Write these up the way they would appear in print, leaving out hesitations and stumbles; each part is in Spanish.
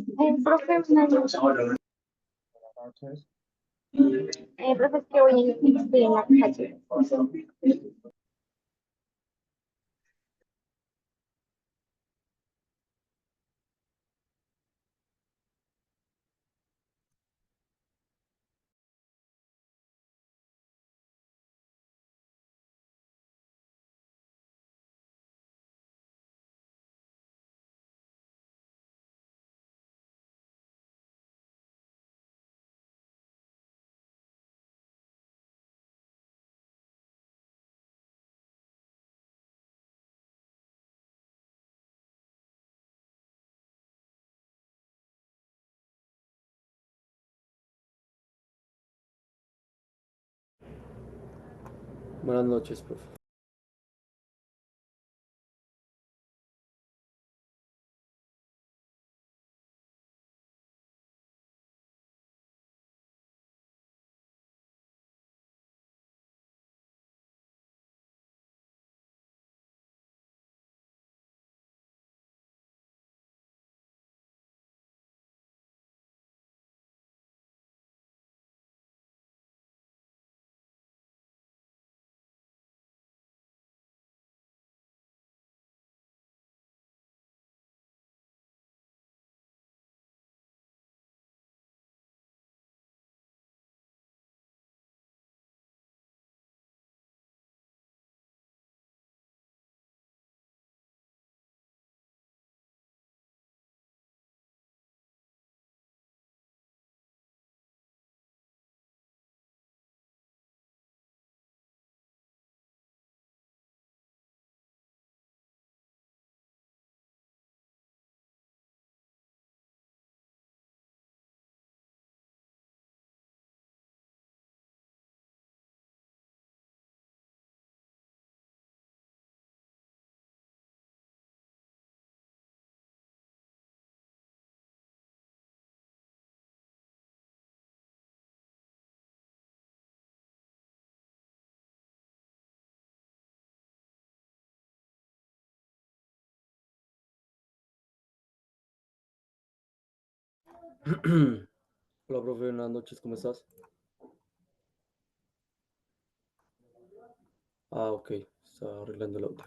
Profe, buenas noches. Noches. Profe, es que hoy estoy en la calle. Buenas noches, profe. Hola, profe, buenas noches, ¿cómo estás? Ah, ok, está arreglando el auto.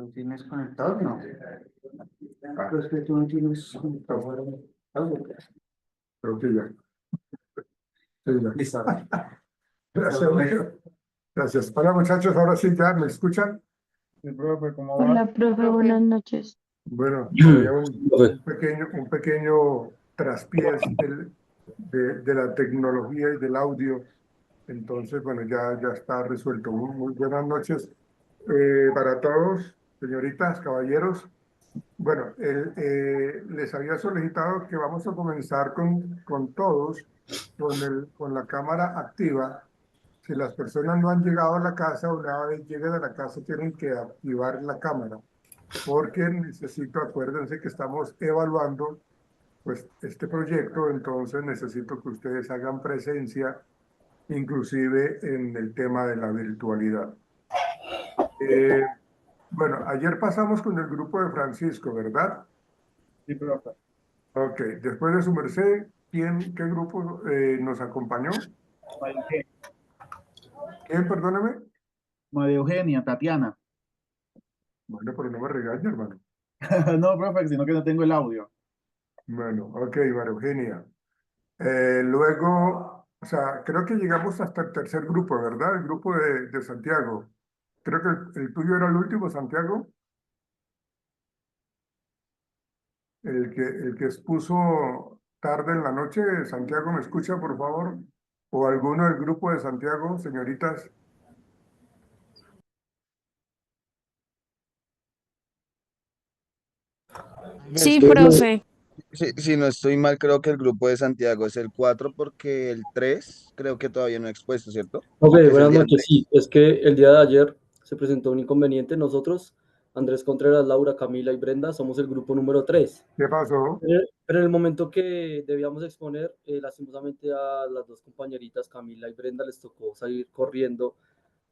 ¿Lo tienes conectado? No. Pero es que tú no tienes conectado. Creo que ya. Sí, ya. Listo. Gracias, Leo. Gracias. Hola, muchachos, ahora sí ya me escuchan. Sí, profe, ¿cómo va? Hola, profe, buenas noches. Bueno, Profe. había un pequeño traspiés de la tecnología y del audio. Entonces, bueno, ya está resuelto. Muy buenas noches para todos, señoritas, caballeros. Bueno, les había solicitado que vamos a comenzar con todos, con la cámara activa. Si las personas no han llegado a la casa, una vez lleguen a la casa, tienen que activar la cámara, porque acuérdense que estamos evaluando pues, este proyecto, entonces necesito que ustedes hagan presencia, inclusive en el tema de la virtualidad. Eh, bueno, ayer pasamos con el grupo de Francisco, ¿verdad? Sí, profe. Ok, después de su merced, ¿qué grupo nos acompañó? ¿Quién, perdóneme? María Eugenia, Tatiana. Bueno, pero no me regañe, hermano. No, profe, sino que no tengo el audio. Bueno, ok, María Eugenia. Luego, o sea, creo que llegamos hasta el tercer grupo, ¿verdad? El grupo de Santiago. Creo que el tuyo era el último, Santiago. El que expuso tarde en la noche. Santiago, ¿me escucha, por favor? O alguno del grupo de Santiago, señoritas. Sí, profe. Si no estoy mal, creo que el grupo de Santiago es el 4 porque el 3 creo que todavía no ha expuesto, ¿cierto? Ok, Que es el buenas día noches. 3. Sí, es que el día de ayer se presentó un inconveniente. Nosotros, Andrés Contreras, Laura, Camila y Brenda, somos el grupo número 3. ¿Qué pasó? Pero en el momento que debíamos exponer, lastimosamente a las dos compañeritas, Camila y Brenda, les tocó salir corriendo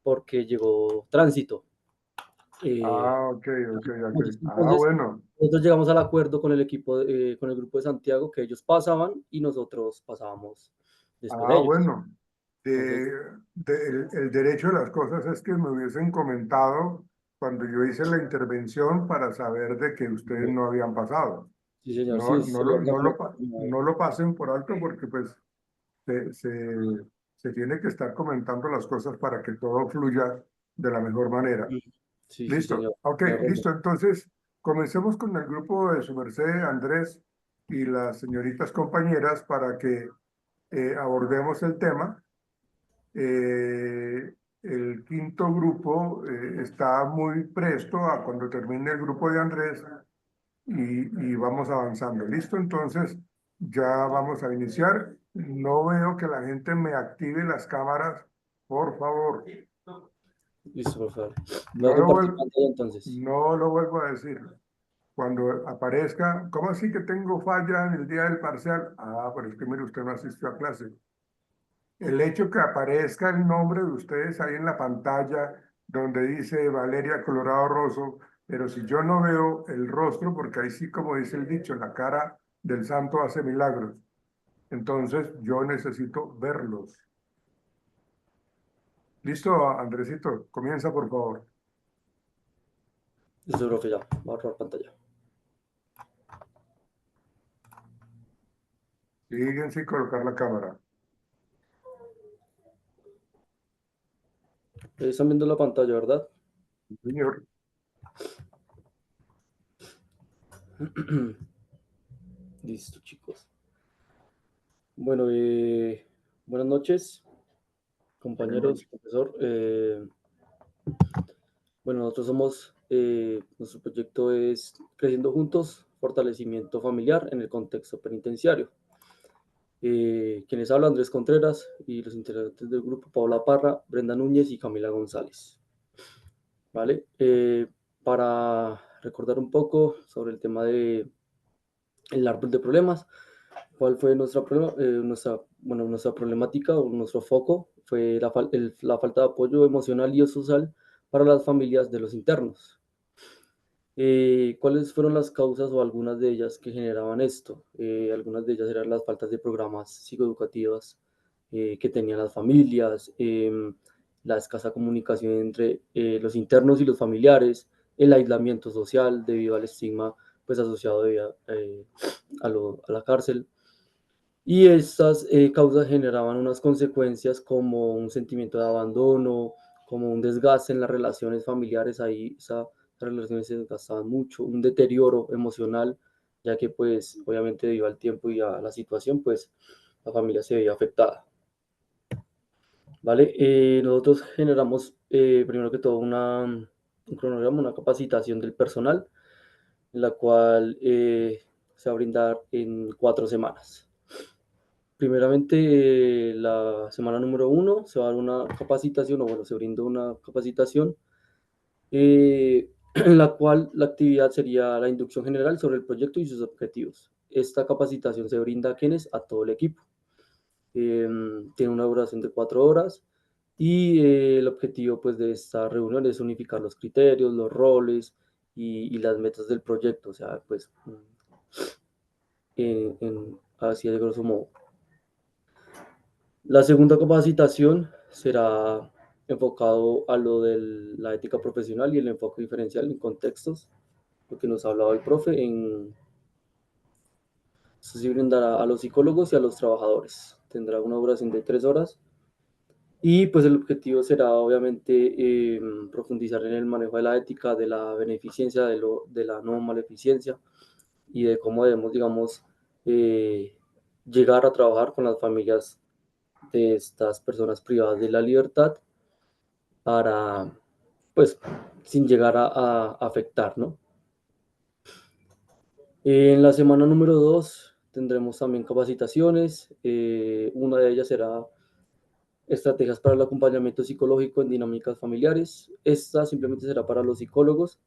porque llegó tránsito. Ah, ok. Ah, Entonces, bueno. nosotros llegamos al acuerdo con el equipo, con el grupo de Santiago, que ellos pasaban y nosotros pasábamos después de Ah, ellos. bueno. Entonces, El derecho de las cosas es que me hubiesen comentado cuando yo hice la intervención para saber de que ustedes no habían pasado. sí, señor, No, sí, sería la no lo pasen por alto porque pues se, se, se tiene que estar comentando las cosas para que todo fluya de la mejor manera. sí, sí, Listo. señor. Ok, Tiene razón. listo. Entonces, comencemos con el grupo de su merced, Andrés y las señoritas compañeras para que abordemos el tema. El quinto grupo está muy presto a cuando termine el grupo de Andrés y vamos avanzando. ¿Listo? Entonces, ya vamos a iniciar. No veo que la gente me active las cámaras, por favor. Listo, por favor. Voy a No lo compartir vuelvo, pantalla entonces. no lo vuelvo a decir. Cuando aparezca, ¿cómo así que tengo falla en el día del parcial? Ah, pero es que mire, usted no asistió a clase. El hecho que aparezca el nombre de ustedes ahí en la pantalla donde dice Valeria Colorado Rosso, pero si yo no veo el rostro, porque ahí sí, como dice el dicho, la cara del santo hace milagros. Entonces yo necesito verlos. ¿Listo, Andresito? Comienza, por favor. Listo, profe, ya. Voy a borrar pantalla. Fíjense y colocar la cámara. Están viendo la pantalla, ¿verdad? Señor. Listo, chicos. Bueno, buenas noches, compañeros, profesor. Bueno, nosotros somos, nuestro proyecto es Creciendo Juntos, Fortalecimiento Familiar en el Contexto Penitenciario. Quienes hablan, Andrés Contreras, y los integrantes del grupo, Paula Parra, Brenda Núñez y Camila González. ¿Vale? Para recordar un poco sobre el tema de el árbol de problemas, ¿cuál fue nuestra problemática o nuestro foco? Fue la falta de apoyo emocional y social para las familias de los internos. ¿Cuáles fueron las causas o algunas de ellas que generaban esto? Algunas de ellas eran las faltas de programas psicoeducativas que tenían las familias, la escasa comunicación entre los internos y los familiares, el aislamiento social debido al estigma pues, asociado a la cárcel. Y estas causas generaban unas consecuencias como un sentimiento de abandono, como un desgaste en las relaciones familiares, ahí esas relaciones se desgastaban mucho, un deterioro emocional, ya que pues obviamente debido al tiempo y a la situación, pues la familia se veía afectada. ¿Vale? Nosotros generamos primero que todo un cronograma, una capacitación del personal, en la cual se va a brindar en 4 semanas. Primeramente, la semana número 1 se va a dar una capacitación, o bueno, se brinda una capacitación, en la cual la actividad sería la inducción general sobre el proyecto y sus objetivos. Esta capacitación se brinda a quienes, a todo el equipo. Tiene una duración de 4 horas y el objetivo pues, de esta reunión es unificar los criterios, los roles y las metas del proyecto, o sea, pues, así de grosso modo. La segunda capacitación será enfocado a lo de la ética profesional y el enfoque diferencial en contextos, lo que nos ha hablado el profe. Esto se brindará a los psicólogos y a los trabajadores. Tendrá una duración de 3 horas. Y pues el objetivo será obviamente profundizar en el manejo de la ética, de la beneficencia, de la no maleficencia y de cómo debemos, digamos, llegar a trabajar con las familias de estas personas privadas de la libertad para, pues, sin llegar a afectar, ¿no? En la semana número 2 tendremos también capacitaciones. Una de ellas será estrategias para el acompañamiento psicológico en dinámicas familiares. Esta simplemente será para los psicólogos,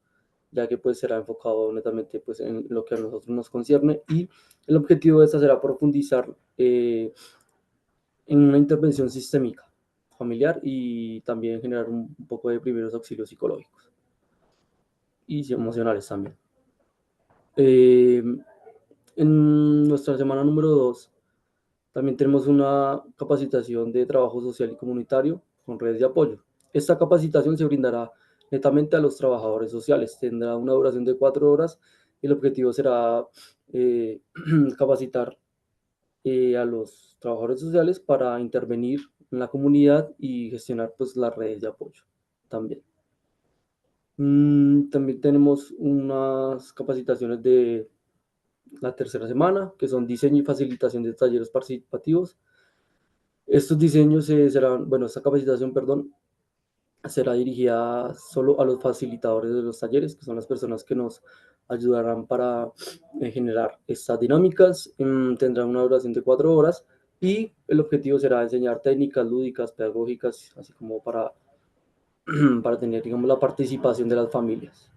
ya que pues será enfocado netamente pues, en lo que a nosotros nos concierne, y el objetivo de esta será profundizar en una intervención sistémica familiar y también generar un poco de primeros auxilios psicológicos y emocionales también. En nuestra semana número 2 también tenemos una capacitación de trabajo social y comunitario con redes de apoyo. Esta capacitación se brindará netamente a los trabajadores sociales, tendrá una duración de 4 horas y el objetivo será capacitar a los trabajadores sociales para intervenir en la comunidad y gestionar pues, las redes de apoyo también. También tenemos unas capacitaciones de la tercera semana, que son diseño y facilitación de talleres participativos. Estos diseños serán, bueno, esta capacitación, perdón, será dirigida solo a los facilitadores de los talleres, que son las personas que nos ayudarán para generar estas dinámicas. Tendrán una duración de 4 horas y el objetivo será enseñar técnicas lúdicas, pedagógicas, así como para, para tener, digamos, la participación de las familias.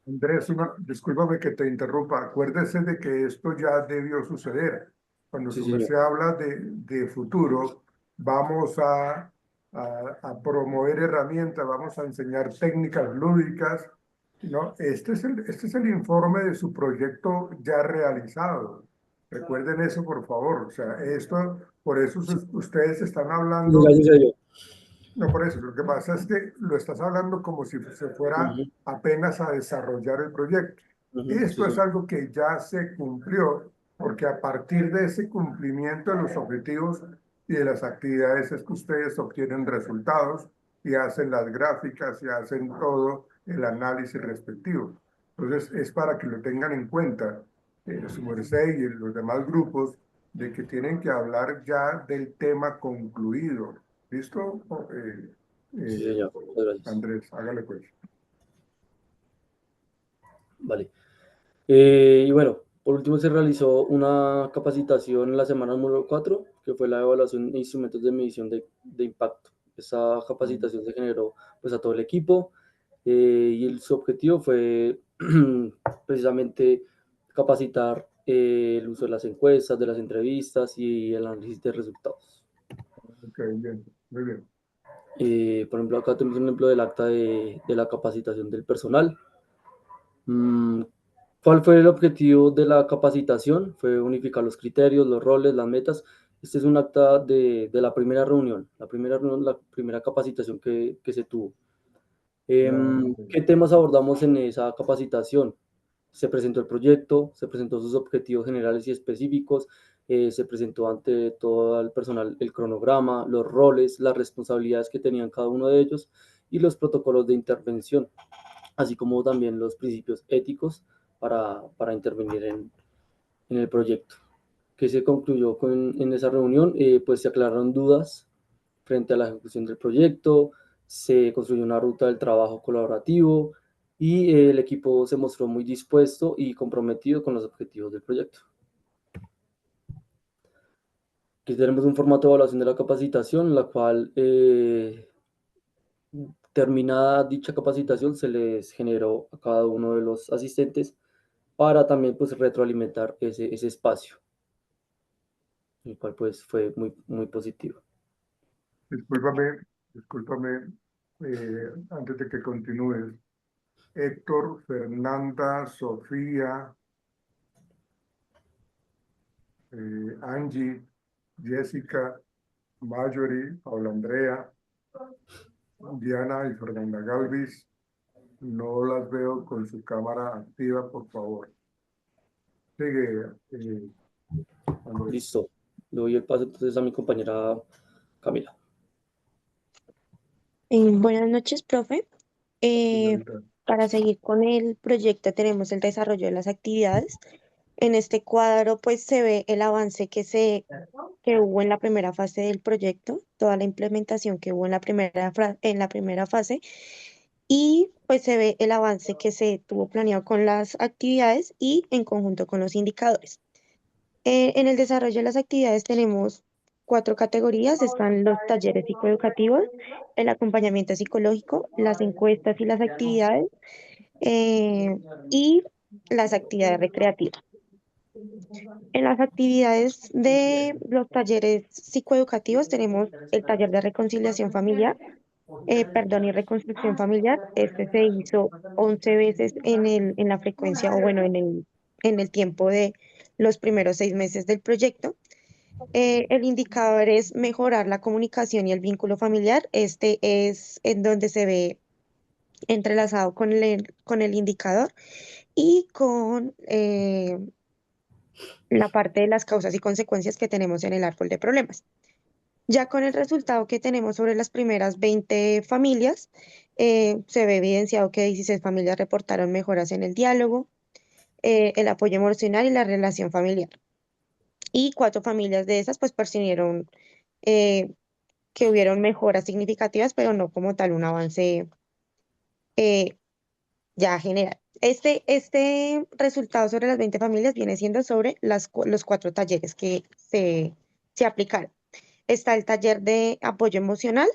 Andrés, discúlpame que te interrumpa. Acuérdese de que esto ya debió suceder. Cuando Sí, su señor. merced habla de futuro, vamos a promover herramientas, vamos a enseñar técnicas lúdicas, ¿no? Este es el informe de su proyecto ya realizado. Recuerden eso, por favor. O sea, por eso ustedes están hablando. Gracias a Dios. No, por eso, lo que pasa es que lo estás hablando como si se fuera Ujú, apenas a desarrollar el proyecto. sí, Esto es sí. algo que ya se cumplió, porque a partir de ese cumplimiento de los objetivos y de las actividades es que ustedes obtienen resultados y hacen las gráficas y hacen todo el análisis respectivo. Entonces, es para que lo tengan en cuenta, su merced y los demás grupos, de que tienen que hablar ya del tema concluido. ¿Listo? Sí, Eh, señor. Muchas gracias. Andrés, hágale pues. Vale. Y bueno, por último se realizó una capacitación en la semana número 4, que fue la evaluación de instrumentos de medición de impacto. Esa capacitación se generó pues, a todo el equipo y su objetivo fue precisamente capacitar el uso de las encuestas, de las entrevistas y el análisis de resultados. Ok, bien, muy bien. Por ejemplo, acá tenemos un ejemplo del acta de la capacitación del personal. ¿Cuál fue el objetivo de la capacitación? Fue unificar los criterios, los roles, las metas. Este es un acta de la primera reunión, la primera capacitación que se tuvo. ¿Qué temas abordamos en esa capacitación? Se presentó el proyecto, se presentó sus objetivos generales y específicos, se presentó ante todo el personal el cronograma, los roles, las responsabilidades que tenían cada uno de ellos y los protocolos de intervención, así como también los principios éticos para intervenir en el proyecto. ¿Qué se concluyó en esa reunión? Pues se aclararon dudas frente a la ejecución del proyecto, se construyó una ruta del trabajo colaborativo y el equipo se mostró muy dispuesto y comprometido con los objetivos del proyecto. Aquí tenemos un formato de evaluación de la capacitación, en la cual, terminada dicha capacitación, se les generó a cada uno de los asistentes para también pues, retroalimentar ese espacio, el cual pues, fue muy positivo. Discúlpame, antes de que continúes. Héctor, Fernanda, Sofía, Angie, Jessica, Marjorie, Paula Andrea, Diana y Fernanda Galvis. No las veo con su cámara activa, por favor. Sigue, Andrés. Listo. Le doy el paso entonces a mi compañera Camila. Buenas noches, profe. Eh, Señorita. para seguir con el proyecto tenemos el desarrollo de las actividades. En este cuadro pues se ve el avance que hubo en la primera fase del proyecto, toda la implementación que hubo en en la primera fase y pues se ve el avance que se tuvo planeado con las actividades y en conjunto con los indicadores. En el desarrollo de las actividades tenemos cuatro categorías, están los talleres psicoeducativos, el acompañamiento psicológico, las encuestas y las actividades y las actividades recreativas. En las actividades de los talleres psicoeducativos tenemos el taller de reconciliación familiar, perdón, y reconstrucción familiar. Este se hizo 11 veces en la frecuencia, o bueno, en el tiempo de los primeros 6 meses del proyecto. El indicador es mejorar la comunicación y el vínculo familiar. Este es en donde se ve entrelazado con el indicador y con la parte de las causas y consecuencias que tenemos en el árbol de problemas. Ya con el resultado que tenemos sobre las primeras 20 familias, se ve evidenciado que 16 familias reportaron mejoras en el diálogo, el apoyo emocional y la relación familiar. Y 4 familias de esas pues percibieron eh, que hubieron mejoras significativas, pero no como tal un avance eh, ya general. Este resultado sobre las 20 familias viene siendo sobre los 4 talleres que se aplicaron. Está el taller de apoyo emocional,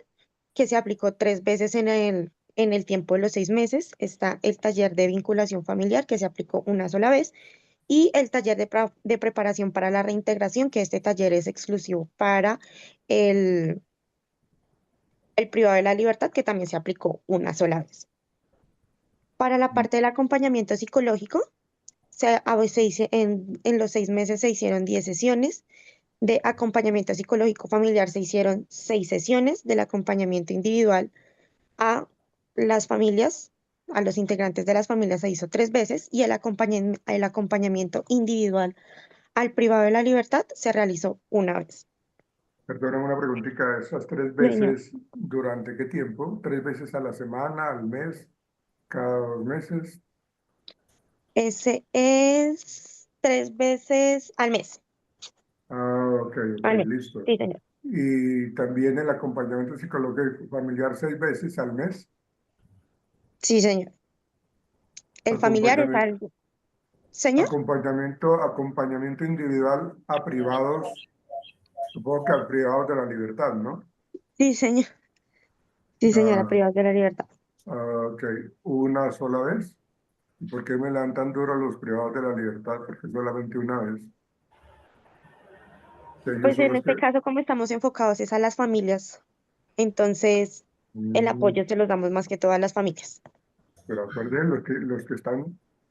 que se aplicó 3 veces en el tiempo de los 6 meses. Está el taller de vinculación familiar, que se aplicó una sola vez. Y el taller de preparación para la reintegración, que este taller es exclusivo para el, el privado de la libertad, que también se aplicó una sola vez. Para la parte del acompañamiento psicológico, en los 6 meses se hicieron 10 sesiones. De acompañamiento psicológico familiar se hicieron 6 sesiones. Del acompañamiento individual a las familias, a los integrantes de las familias se hizo 3 veces y el acompañamiento individual al privado de la libertad se realizó una vez. Perdóname una preguntita, ¿esas 3 Señor, veces durante qué tiempo? ¿3 veces a la semana, al mes, cada 2 meses? ese es 3 veces al mes. Ah, ok, Al mes. listo. Sí, señor. Y también el acompañamiento psicológico familiar 6 veces al mes. Sí, señor. El familiar es Acompañamiento, algo. Señor. acompañamiento individual a privados, supongo que a privados de la libertad, ¿no? Sí, señor. Sí, señora, Ah, privados de la libertad. ok, una sola vez. ¿Y por qué me dan tan duro los privados de la libertad? Porque solamente una vez. Que ellos Pues son en los que... este caso, como estamos enfocados es a las familias, entonces el Mm, apoyo se los damos más que todas las familias. pero acuérdense,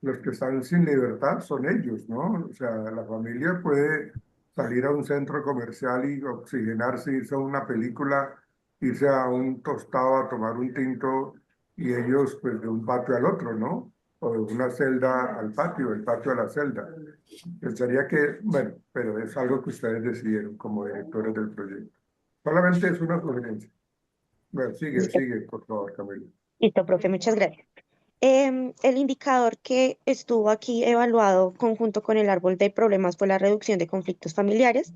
los que están sin libertad son ellos, ¿no? O sea, la familia puede salir a un centro comercial y oxigenarse, irse a una película, irse a un tostado a tomar un tinto y ellos pues de un patio al otro, ¿no? O de una celda al patio, el patio a la celda. Pensaría que, bueno, pero es algo que ustedes decidieron como directores del proyecto. Solamente es una sugerencia. Bueno, sigue, Listo, sigue, por favor, Camila. listo, profe, muchas gracias. El indicador que estuvo aquí evaluado conjunto con el árbol de problemas fue la reducción de conflictos familiares,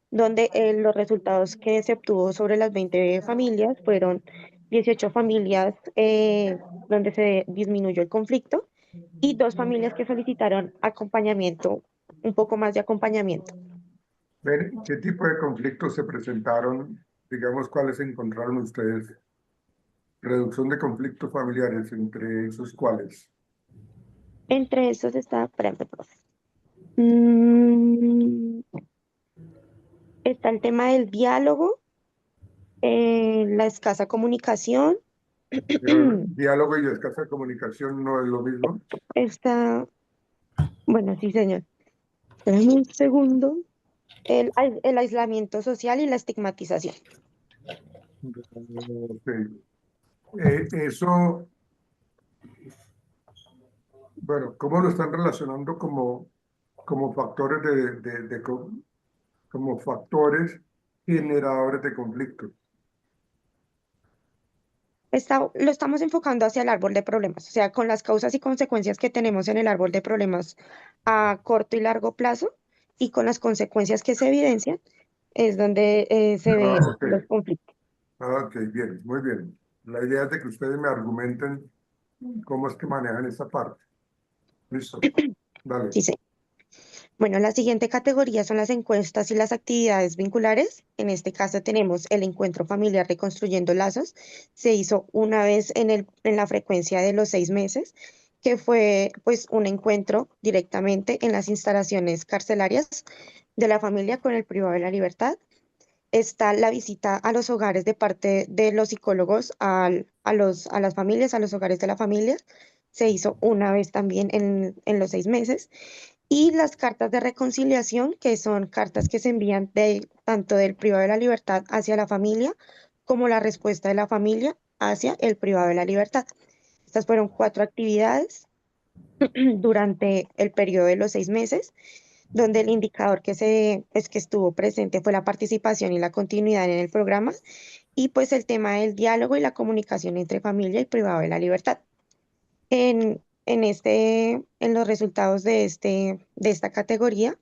donde los resultados que se obtuvo sobre las 20 familias fueron 18 familias donde se disminuyó el conflicto y 2 familias que solicitaron acompañamiento, un poco más de acompañamiento. Ven, ¿qué tipo de conflictos se presentaron? Digamos, ¿cuáles encontraron ustedes? Reducción de conflictos familiares, entre esos cuáles. Entre esos está, espérame, profe. Mm, Está el tema del diálogo, la escasa comunicación. Diálogo y escasa comunicación no es lo mismo. Está, bueno, sí, señor. Espérame un segundo. El aislamiento social y la estigmatización. Ok. Eso, bueno, ¿cómo lo están relacionando como factores como factores generadores de conflictos? Lo estamos enfocando hacia el árbol de problemas, o sea, con las causas y consecuencias que tenemos en el árbol de problemas a corto y largo plazo y con las consecuencias que se evidencian, es donde se Ah, ven ok. los conflictos. Ah, ok, bien, muy bien. La idea es de que ustedes me argumenten cómo es que manejan esa parte. Listo, dale. Sí, sí. Bueno, la siguiente categoría son las encuestas y las actividades vinculares. En este caso tenemos el encuentro familiar reconstruyendo lazos. Se hizo una vez en la frecuencia de los 6 meses, que fue pues un encuentro directamente en las instalaciones carcelarias de la familia con el privado de la libertad. Está la visita a los hogares de parte de los psicólogos a las familias, a los hogares de la familia. Se hizo una vez también en los 6 meses y las cartas de reconciliación, que son cartas que se envían tanto del privado de la libertad hacia la familia, como la respuesta de la familia hacia el privado de la libertad. Estas fueron 4 actividades durante el periodo de los 6 meses, donde el indicador que estuvo presente fue la participación y la continuidad en el programa, y pues el tema del diálogo y la comunicación entre familia y privado de la libertad. En los resultados de esta categoría,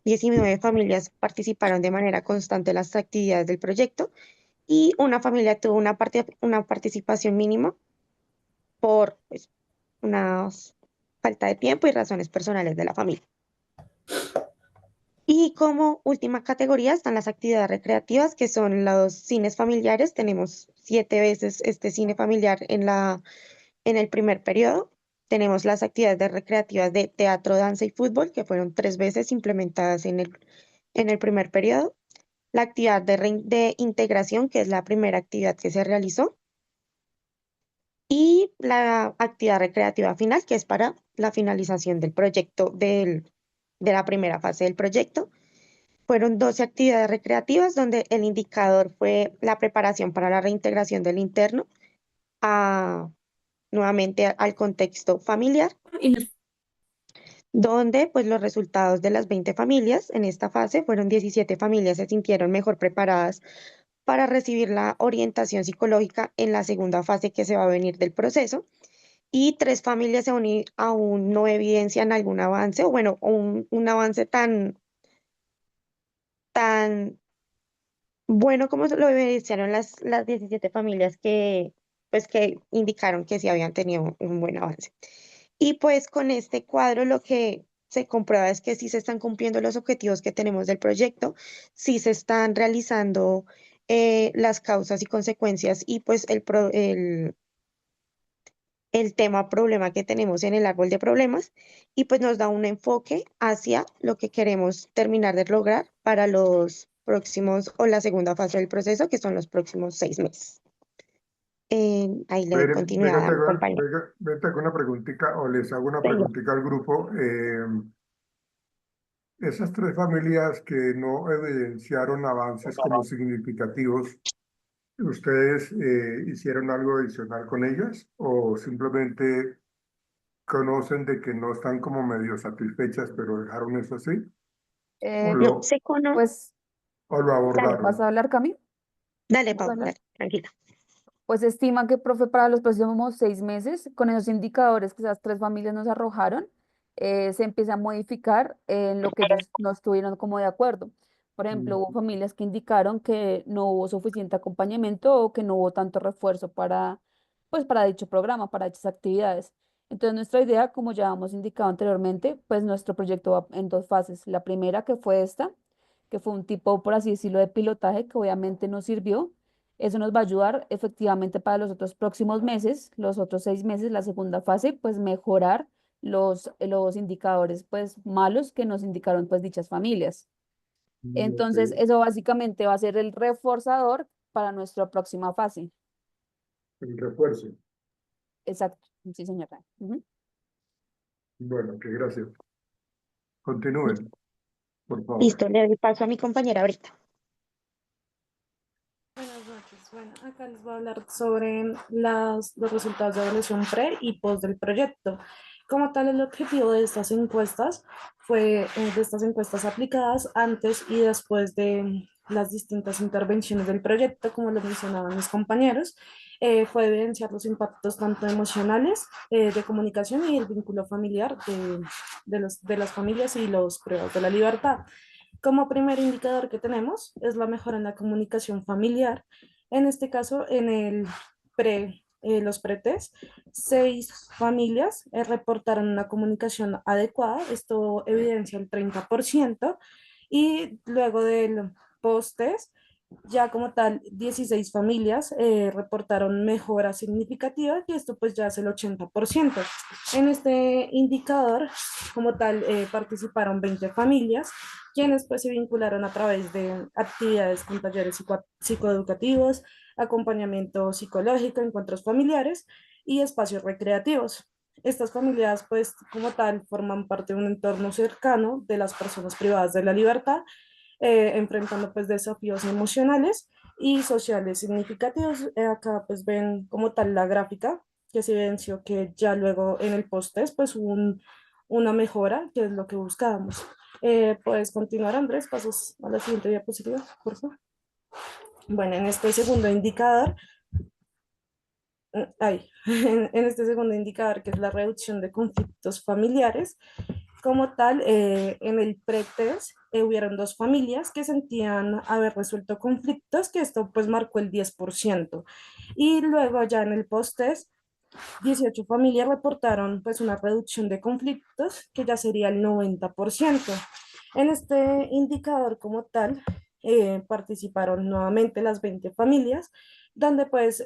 19 familias participaron de manera constante en las actividades del proyecto y una familia tuvo una participación mínima por pues, una falta de tiempo y razones personales de la familia. Y como última categoría están las actividades recreativas, que son los cines familiares. Tenemos 7 veces este cine familiar en el primer periodo. Tenemos las actividades recreativas de teatro, danza y fútbol, que fueron 3 veces implementadas en el primer periodo. La actividad de integración, que es la primera actividad que se realizó. Y la actividad recreativa final, que es para la finalización del proyecto, de la primera fase del proyecto. Fueron 12 actividades recreativas donde el indicador fue la preparación para la reintegración del interno nuevamente al contexto familiar, donde pues los resultados de las 20 familias en esta fase fueron 17 familias se sintieron mejor preparadas para recibir la orientación psicológica en la segunda fase que se va a venir del proceso y 3 familias aún no evidencian algún avance o bueno, un avance tan bueno como lo evidenciaron las 17 familias que indicaron que sí habían tenido un buen avance. Y pues con este cuadro lo que se comprueba es que sí se están cumpliendo los objetivos que tenemos del proyecto, sí se están realizando las causas y consecuencias y pues el tema problema que tenemos en el árbol de problemas y pues nos da un enfoque hacia lo que queremos terminar de lograr para los próximos o la segunda fase del proceso, que son los próximos 6 meses. Ahí le doy continuidad a mi compañero. Vete con una preguntita o les hago una Señor. preguntita al grupo. Esas 3 familias que no evidenciaron avances como significativos, ¿Ustedes hicieron algo adicional con ellas o simplemente conocen de que no están como medio satisfechas, pero dejaron eso así? ¿O No, lo, se conoce. Pues, o lo Dale, ¿vas abordaron? a hablar, Cami? dale, ¿Vas a Pau, hablar? dale, tranquila. Pues estima que, profe, para los próximos 6 meses, con esos indicadores que esas tres familias nos arrojaron, se empieza a modificar en lo que ellos no estuvieron como de acuerdo. Por ejemplo, Mm, hubo familias que indicaron que no hubo suficiente acompañamiento o que no hubo tanto refuerzo para, pues, para dicho programa, para dichas actividades. Entonces, nuestra idea, como ya hemos indicado anteriormente, pues nuestro proyecto va en dos fases. La primera, que fue esta, que fue un tipo, por así decirlo, de pilotaje que obviamente nos sirvió. Eso nos va a ayudar efectivamente para los otros próximos meses, los otros 6 meses, la segunda fase, pues mejorar los indicadores pues malos que nos indicaron pues dichas familias. ok, Entonces, eso básicamente va a ser el reforzador para nuestra próxima fase. el refuerzo. Exacto, sí, señora. Ujú. Bueno, que gracias. Continúen, por favor. Listo, le doy paso a mi compañera ahorita. Buenas noches. Bueno, acá les voy a hablar sobre los resultados de evaluación pre y post del proyecto. Como tal, el objetivo de estas encuestas fue de estas encuestas aplicadas antes y después de las distintas intervenciones del proyecto, como lo mencionaban mis compañeros, fue evidenciar los impactos tanto emocionales, de comunicación y el vínculo familiar de las familias y los privados de la libertad. Como primer indicador que tenemos es la mejora en la comunicación familiar. En este caso, en los pretest, 6 familias reportaron una comunicación adecuada. Esto evidencia el 30%. Y luego del post-test, ya como tal, 16 familias reportaron mejora significativa y esto pues ya es el 80%. En este indicador, como tal, participaron 20 familias, quienes pues se vincularon a través de actividades con talleres psicoeducativos, acompañamiento psicológico, encuentros familiares y espacios recreativos. Estas familias, pues, como tal, forman parte de un entorno cercano de las personas privadas de la libertad, enfrentando, pues, desafíos emocionales y sociales significativos. Acá, pues, ven como tal la gráfica que se evidenció que ya luego en el post-test, pues, hubo una mejora, que es lo que buscábamos. Puedes continuar, Andrés, pasas a la siguiente diapositiva, por favor. Bueno, en este segundo indicador, en este segundo indicador, que es la reducción de conflictos familiares, como tal, en el pretest hubieron 2 familias que sentían haber resuelto conflictos, que esto pues marcó el 10%. Y luego ya en el post-test, 18 familias reportaron pues una reducción de conflictos, que ya sería el 90%. En este indicador como tal, participaron nuevamente las 20 familias, donde pues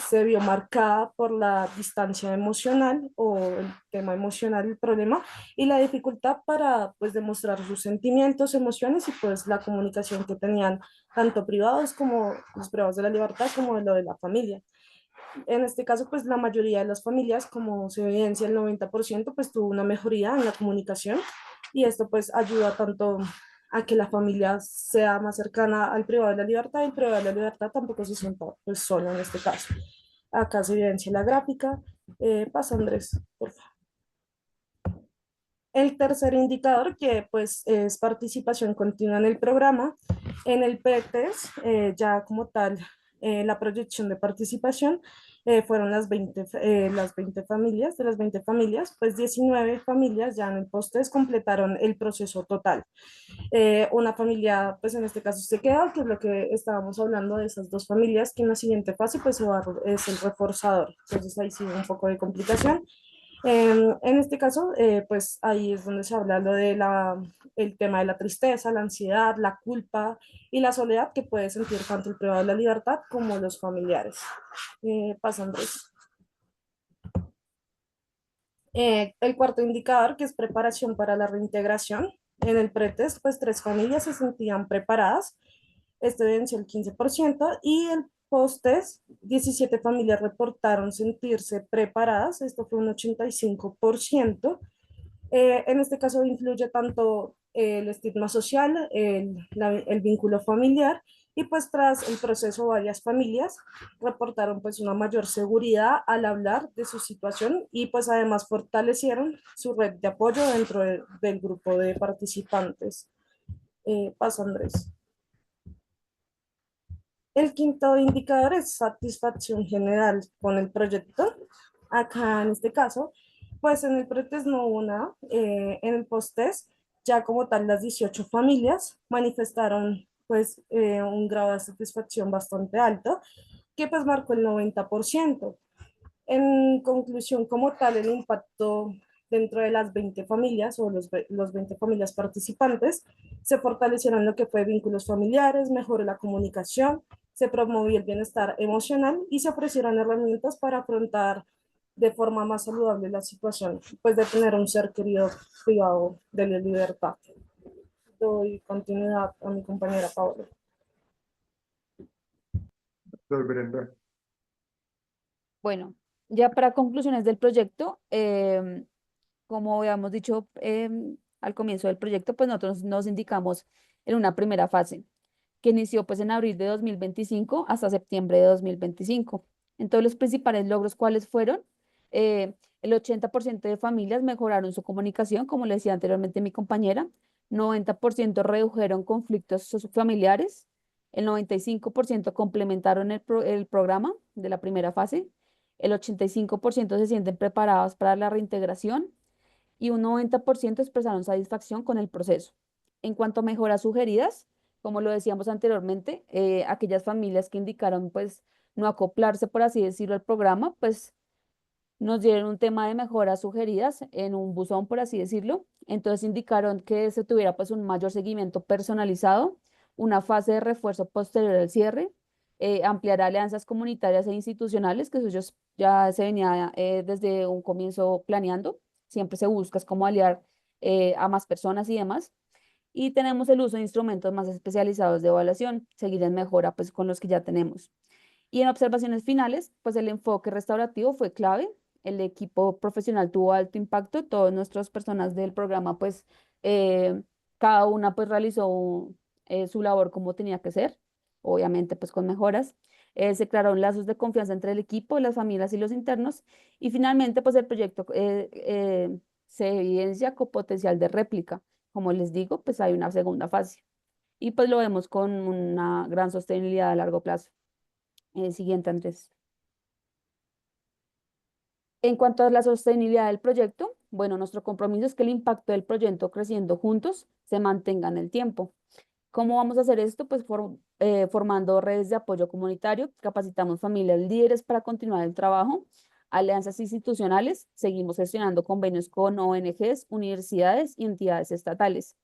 se vio marcada por la distancia emocional o el tema emocional, el problema, y la dificultad para pues demostrar sus sentimientos, emociones y pues la comunicación que tenían tanto privados como los privados de la libertad como de lo de la familia. En este caso, pues la mayoría de las familias, como se evidencia el 90%, pues tuvo una mejoría en la comunicación y esto pues ayuda tanto a que la familia sea más cercana al privado de la libertad y el privado de la libertad tampoco se sienta pues solo en este caso. Acá se evidencia la gráfica. Pasa Andrés, por favor. El tercer indicador, que pues es participación continua en el programa, en el PETES, ya como tal, la proyección de participación fueron las 20 familias, de las 20 familias, pues 19 familias ya en el POSTES completaron el proceso total. Una familia, pues en este caso se queda, que es lo que estábamos hablando de esas 2 familias, que en la siguiente fase pues es el reforzador, entonces ahí sí un poco de complicación. En este caso, pues ahí es donde se habla lo de el tema de la tristeza, la ansiedad, la culpa y la soledad que puede sentir tanto el privado de la libertad como los familiares. Pasa, Andrés. El cuarto indicador, que es preparación para la reintegración. En el pretest, pues 3 familias se sentían preparadas. Este venció el 15% y el posttest, 17 familias reportaron sentirse preparadas. Esto fue un 85%. En este caso, influye tanto el estigma social, el vínculo familiar, y la dificultad para pues, demostrar sus sentimientos, emociones y pues la comunicación que tenían tanto privados de la libertad como los familiares. En este caso, pues la mayoría de las familias, como se evidencia el 90%, pues tuvo una mejoría en la comunicación y esto pues ayuda tanto a que la familia sea más cercana al privado de la libertad y el privado de la libertad tampoco se sienta pues solo en este caso. Acá se evidencia la gráfica. Pasa Andrés, por favor. Y pues tras el proceso varias familias reportaron pues una mayor seguridad al hablar de su situación y pues además fortalecieron su red de apoyo dentro del grupo de participantes. Paso Andrés. El quinto indicador es satisfacción general con el proyecto. Acá en este caso, pues en el pretest no hubo nada. En el post-test, ya como tal, las 18 familias manifestaron pues un grado de satisfacción bastante alto, que pues marcó el 90%. En conclusión, como tal, el impacto dentro de las 20 familias o los 20 familias participantes se fortalecieron lo que fue vínculos familiares, mejoró la comunicación, se promovió el bienestar emocional y se ofrecieron herramientas para afrontar de forma más saludable la situación, pues de tener un ser querido privado de la libertad. Doy continuidad a mi compañera Paola. Doctor Brenda. Bueno, ya para conclusiones del proyecto, como habíamos dicho al comienzo del proyecto, pues nosotros nos indicamos en una primera fase que inició pues en abril de 2025 hasta septiembre de 2025. Entonces los principales logros, ¿cuáles fueron? El 80% de familias mejoraron su comunicación, como le decía anteriormente mi compañera, 90% redujeron conflictos familiares, el 95% complementaron el programa de la primera fase, el 85% se sienten preparados para la reintegración y un 90% expresaron satisfacción con el proceso. En cuanto a mejoras sugeridas, como lo decíamos anteriormente, aquellas familias que indicaron pues no acoplarse, por así decirlo, al programa, pues nos dieron un tema de mejoras sugeridas en un buzón, por así decirlo. Entonces indicaron que se tuviera pues un mayor seguimiento personalizado, una fase de refuerzo posterior al cierre, ampliar alianzas comunitarias e institucionales, que eso ya se venía desde un comienzo planeando. Siempre se busca es cómo aliar a más personas y demás. Y tenemos el uso de instrumentos más especializados de evaluación, seguir en mejora pues con los que ya tenemos. Y en observaciones finales, pues el enfoque restaurativo fue clave. El equipo profesional tuvo alto impacto. Todas nuestras personas del programa, pues eh, cada una pues realizó su labor como tenía que ser, obviamente pues con mejoras. Se crearon lazos de confianza entre el equipo, las familias y los internos. Y finalmente pues el proyecto se evidencia con potencial de réplica. Como les digo, pues hay una segunda fase. Y pues lo vemos con una gran sostenibilidad a largo plazo. Siguiente, Andrés. En cuanto a la sostenibilidad del proyecto, bueno, nuestro compromiso es que el impacto del proyecto Creciendo Juntos se mantenga en el tiempo. ¿Cómo vamos a hacer esto? Pues formando redes de apoyo comunitario, capacitamos familias líderes para continuar el trabajo, alianzas institucionales, seguimos gestionando convenios con ONGs, universidades y entidades estatales.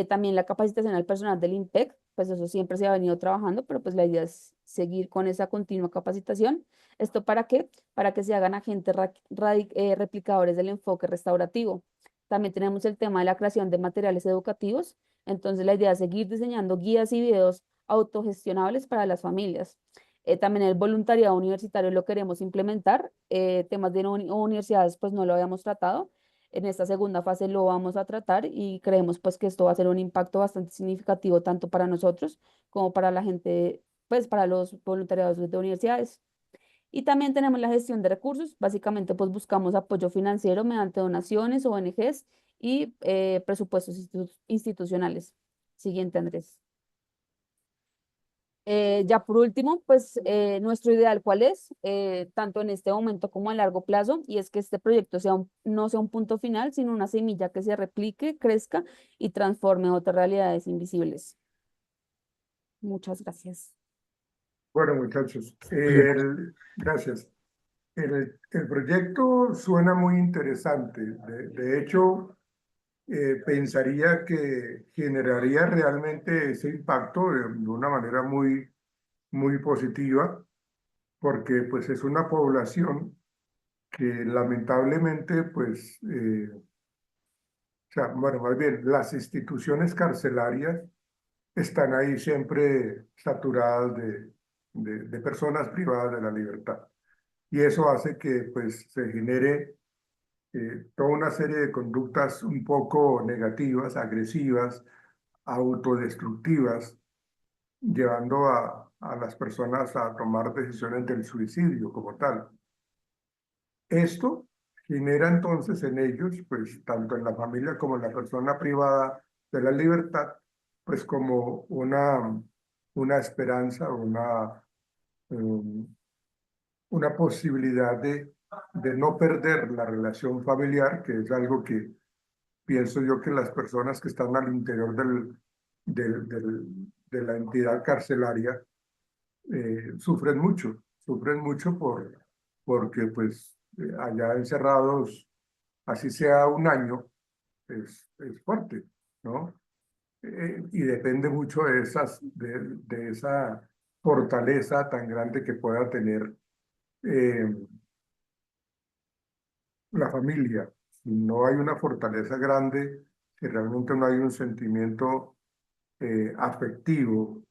También la capacitación al personal del IMPEC, pues eso siempre se ha venido trabajando, pero pues la idea es seguir con esa continua capacitación. ¿Esto para qué? Para que se hagan agentes replicadores del enfoque restaurativo. También tenemos el tema de la creación de materiales educativos. Entonces, la idea es seguir diseñando guías y videos autogestionables para las familias. También el voluntariado universitario lo queremos implementar. Temas de universidades, pues no lo habíamos tratado. En esta segunda fase lo vamos a tratar y creemos pues que esto va a ser un impacto bastante significativo tanto para nosotros como para la gente, pues para los voluntariados de universidades. Y también tenemos la gestión de recursos. Básicamente, pues buscamos apoyo financiero mediante donaciones, ONGs y presupuestos institucionales. Siguiente, Andrés. Ya por último, pues nuestro ideal, ¿cuál es? Tanto en este momento como a largo plazo, y es que este proyecto no sea un punto final, sino una semilla que se replique, crezca y transforme otras realidades invisibles. Muchas gracias. Bueno, muchachos, gracias. El proyecto suena muy interesante. De hecho, pensaría que generaría realmente ese impacto de una manera muy positiva, porque pues es una población que lamentablemente, pues, o sea, bueno, más bien, las instituciones carcelarias están ahí siempre saturadas de personas privadas de la libertad. Y eso hace que pues se genere toda una serie de conductas un poco negativas, agresivas, autodestructivas, llevando a las personas a tomar decisiones del suicidio como tal. Esto genera entonces en ellos, pues tanto en la familia como en la persona privada de la libertad, pues como una esperanza, um, una posibilidad de no perder la relación familiar, que es algo que pienso yo que las personas que están al interior de la entidad carcelaria sufren mucho porque pues allá encerrados, así sea un año, es fuerte, ¿no? Y depende mucho de esa fortaleza tan grande que pueda tener eh, la familia. Si no hay una fortaleza grande, si realmente no hay un sentimiento afectivo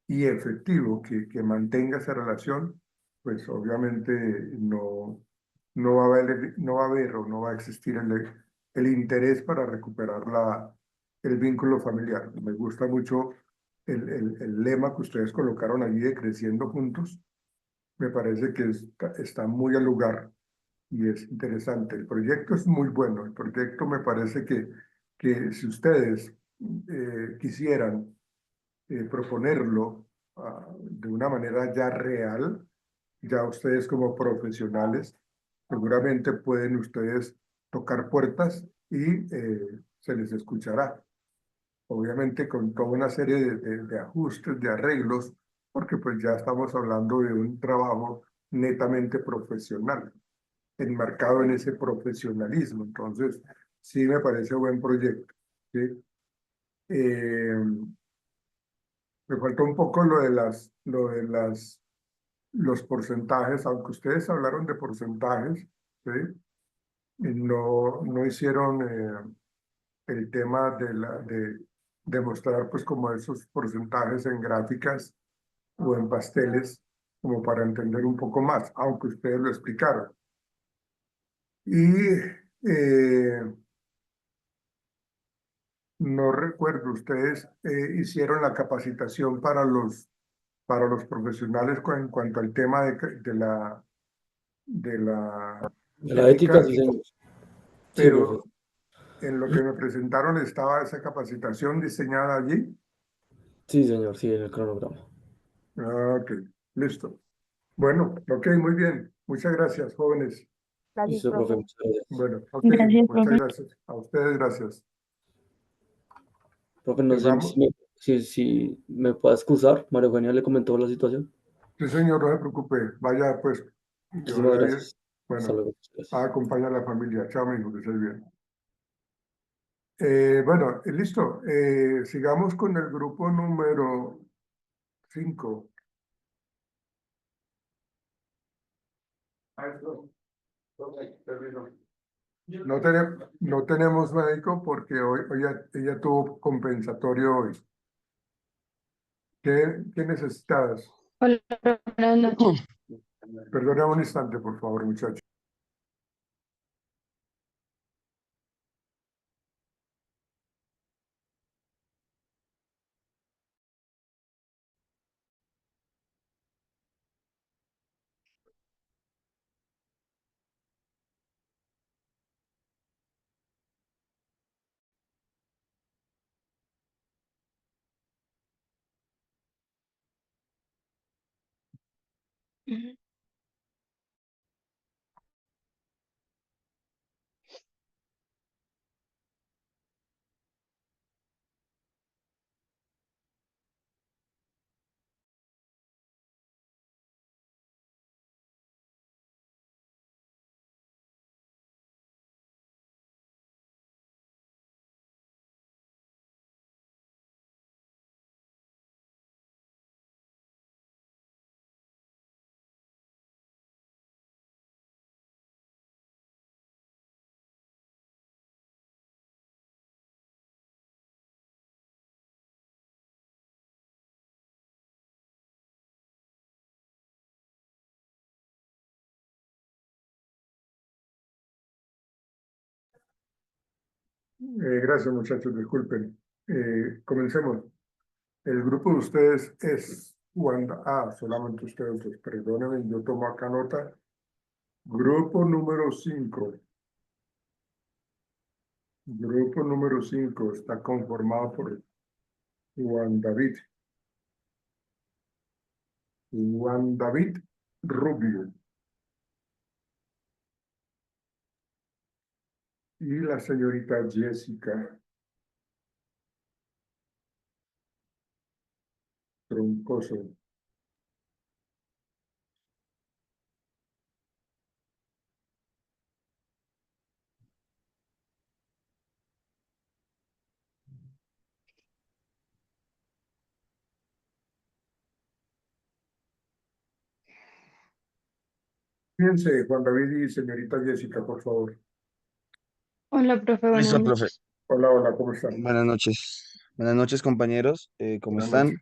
y efectivo que mantenga esa relación, pues obviamente no va a haber o no va a existir el interés para recuperar el vínculo familiar. Me gusta mucho el lema que ustedes colocaron allí de creciendo juntos. Me parece que está muy al lugar y es interesante. El proyecto es muy bueno. El proyecto me parece que si ustedes quisieran proponerlo de una manera ya real, ya ustedes como profesionales, seguramente pueden ustedes tocar puertas y se les escuchará. Obviamente con toda una serie de ajustes, de arreglos, porque pues ya estamos hablando de un trabajo netamente profesional, enmarcado en ese profesionalismo. Entonces, sí me parece buen proyecto. ¿Sí? Eh, Me faltó un poco los porcentajes, aunque ustedes hablaron de porcentajes, ¿sí? Y no hicieron el tema de mostrar pues como esos porcentajes en gráficas o en pasteles, como para entender un poco más, aunque ustedes lo explicaron. Y no recuerdo, ustedes hicieron la capacitación para los profesionales en cuanto al tema de la De la ética, ética, sí, señor. Sí, pero profesor. en lo que me presentaron estaba esa capacitación diseñada allí. Sí, señor, sí, en el cronograma. Ah, ok, listo. Bueno, ok, muy bien. Muchas gracias, jóvenes. Gracias, Listo, profe, profe. muchas gracias. Bueno, ok, Gracias, muchas profe. gracias. A ustedes, gracias. Profe, no sé Vamos. si me puede excusar. María Eugenia le comentó la situación. Sí, señor, no se preocupe. Vaya, pues, yo Muchísimas de ahí, gracias. Hasta bueno, luego. Gracias. acompaña a la familia. Chao, amigo, que estés bien. Bueno, listo. Sigamos con el grupo número 5. No tenemos médico porque hoy ella tuvo compensatorio hoy. ¿Qué necesitas? Hola, buenas noches. Perdona un instante, por favor, muchacho. Ujú. Gracias, muchachos, disculpen. Comencemos. El grupo de ustedes es Wanda. Ah, solamente ustedes dos. Perdónenme, yo tomo acá nota. Grupo número 5. Grupo número 5 está conformado por Juan David. Juan David Rubio. Y la señorita Jessica Troncoso. Fíjense, Juan David y señorita Jessica, por favor. Hola, profe, buenas Listo, profe. noches. Hola, hola, ¿cómo están? Buenas noches. Buenas noches, compañeros. ¿Cómo Buenas noches. están?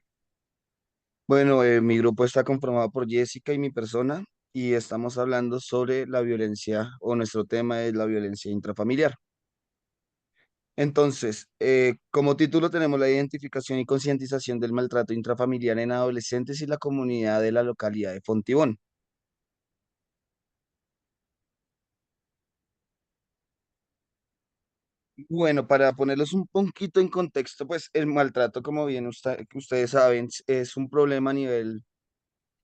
Bueno, mi grupo está conformado por Jessica y mi persona y estamos hablando sobre la violencia o nuestro tema es la violencia intrafamiliar. Entonces, como título tenemos la identificación y concientización del maltrato intrafamiliar en adolescentes y la comunidad de la localidad de Fontibón. Bueno, para ponerlos un poquito en contexto, pues el maltrato, como bien ustedes saben, es un problema a nivel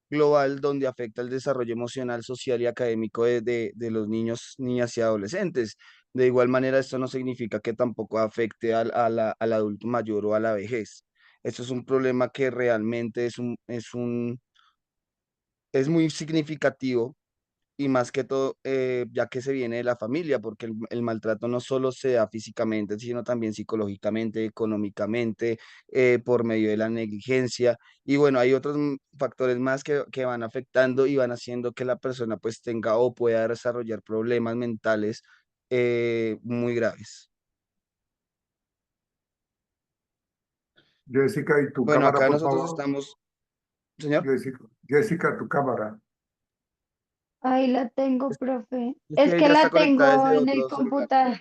global donde afecta el desarrollo emocional, social y académico de los niños, niñas y adolescentes. De igual manera, esto no significa que tampoco afecte al adulto mayor o a la vejez. Esto es un problema que realmente es muy significativo y más que todo, ya que se viene de la familia, porque el maltrato no solo se da físicamente, sino también psicológicamente, económicamente, por medio de la negligencia. Y bueno, hay otros factores más que van afectando y van haciendo que la persona pues tenga o pueda desarrollar problemas mentales muy graves. Jessica, y tu Bueno, cámara, acá por nosotros favor. estamos, señor, Jessica, Jessica, tu cámara. Ahí la tengo, profe. es Es que que ella está la conectada tengo desde en el otro celular. computador.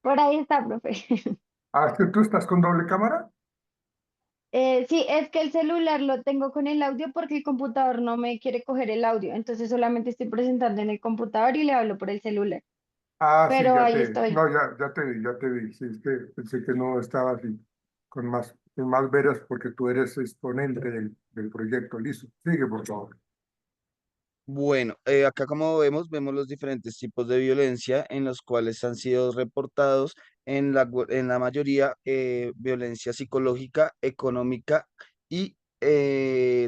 Por ahí está, profe. Ah, ¿es que tú estás con doble cámara? Sí, es que el celular lo tengo con el audio porque el computador no me quiere coger el audio. Entonces solamente estoy presentando en el computador y le hablo por el celular. Ah, sí, Pero ya ahí te, estoy. no, ya te vi, ya te vi. Sí, es que pensé que no estaba así, con más veras, porque tú eres exponente del proyecto. Listo, sigue, por favor. Bueno, acá como vemos los diferentes tipos de violencia en los cuales han sido reportados en la mayoría violencia psicológica, económica y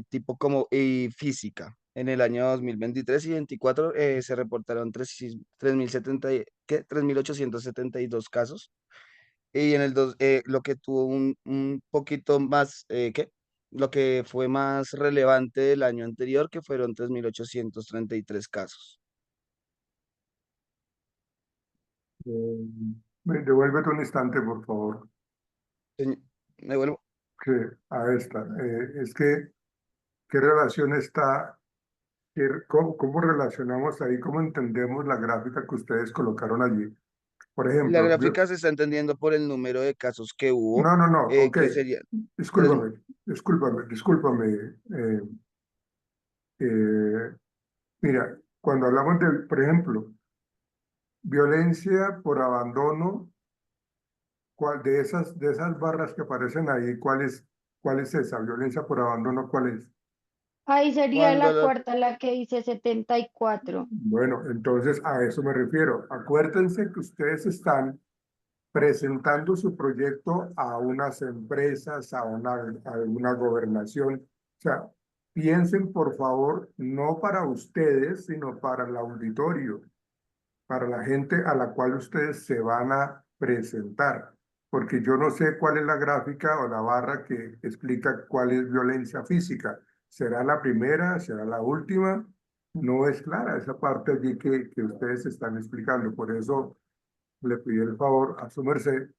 tipo como y física. En el año 2023 y 24 se reportaron 3.070 ¿qué? 3.872 casos y en lo que tuvo un poquito más, ¿qué? Lo que fue más relevante del año anterior, que fueron 3.833 casos. Eh, Devuélvete un instante, por favor, Señ- Me vuelvo. que a esta. Es que, ¿qué relación está? ¿Cómo relacionamos ahí? ¿Cómo entendemos la gráfica que ustedes colocaron allí? Por La ejemplo, gráfica se está entendiendo por el número de casos que hubo, no, no, no, ok. que sería tres. Discúlpame. Eh, Mira, cuando hablamos de, por ejemplo, violencia por abandono, de esas barras que aparecen ahí, cuál es esa? ¿Violencia por abandono, cuál es? Ahí sería Cuando la la- cuarta, la que dice 74. Bueno, entonces a eso me refiero. Acuérdense que ustedes están presentando su proyecto a unas empresas, a una gobernación. O sea, piensen por favor, no para ustedes, sino para el auditorio, para la gente a la cual ustedes se van a presentar. Porque yo no sé cuál es la gráfica o la barra que explica cuál es violencia física. ¿Será la primera? ¿Será la última? No es clara esa parte allí que ustedes están explicando. Por eso le pedí el favor a su merced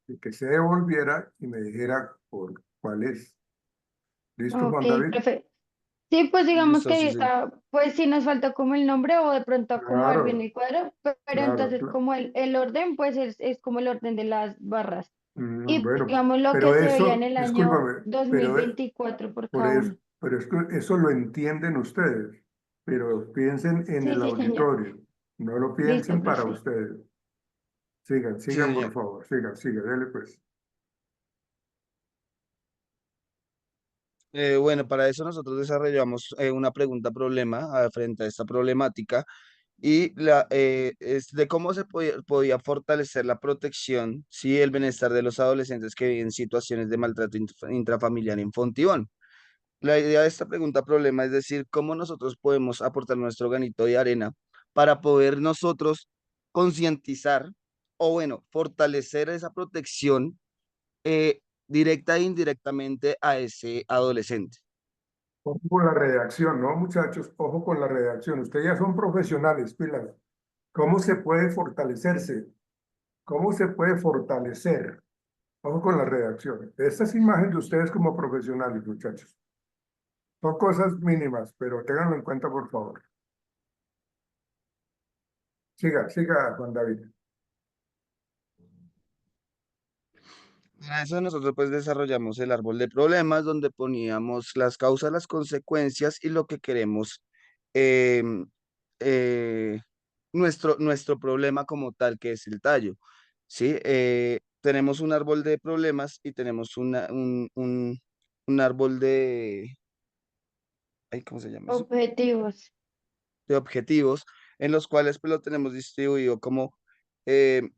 de que se devolviera y me dijera por cuál es. ¿Listo, Ok, Juan David? profe. Sí, pues digamos Listo, que sí, ahí sí. está, pues sí nos falta como el nombre o de pronto acomodar bien Claro, el cuadro, pero claro, entonces como el orden, pues es como el orden de las barras. Mm, Y bueno, digamos lo pero que se veía en eso, el año discúlpame, pero 2024 por por cada eso, uno. pero es que eso lo entienden ustedes, pero piensen en Sí, el sí, señor. auditorio, no lo Listo, piensen para profe. ustedes. Sigan, Sí, sigan, por señor. favor, sigan, dele pues. Bueno, para eso nosotros desarrollamos una pregunta problema frente a esta problemática y es de cómo se podía fortalecer la protección, sí, el bienestar de los adolescentes que viven situaciones de maltrato intrafamiliar en Fontibón. La idea de esta pregunta problema es decir, cómo nosotros podemos aportar nuestro granito de arena para poder nosotros concientizar o bueno, fortalecer esa protección directa e indirectamente a ese adolescente. Ojo con la redacción, ¿no, muchachos? Ojo con la redacción. Ustedes ya son profesionales, pilas. ¿Cómo se puede fortalecerse? ¿Cómo se puede fortalecer? Ojo con la redacción. Esta es imagen de ustedes como profesionales, muchachos. Son cosas mínimas, pero ténganlo en cuenta, por favor. Siga, Juan David. Para eso nosotros pues desarrollamos el árbol de problemas donde poníamos las causas, las consecuencias y lo que queremos, em, eh, nuestro problema como tal, que es el tallo. ¿Sí? Tenemos un árbol de problemas y tenemos un árbol ay, ¿cómo se llama eso? Objetivos. De objetivos en los cuales pues lo tenemos distribuido como eh,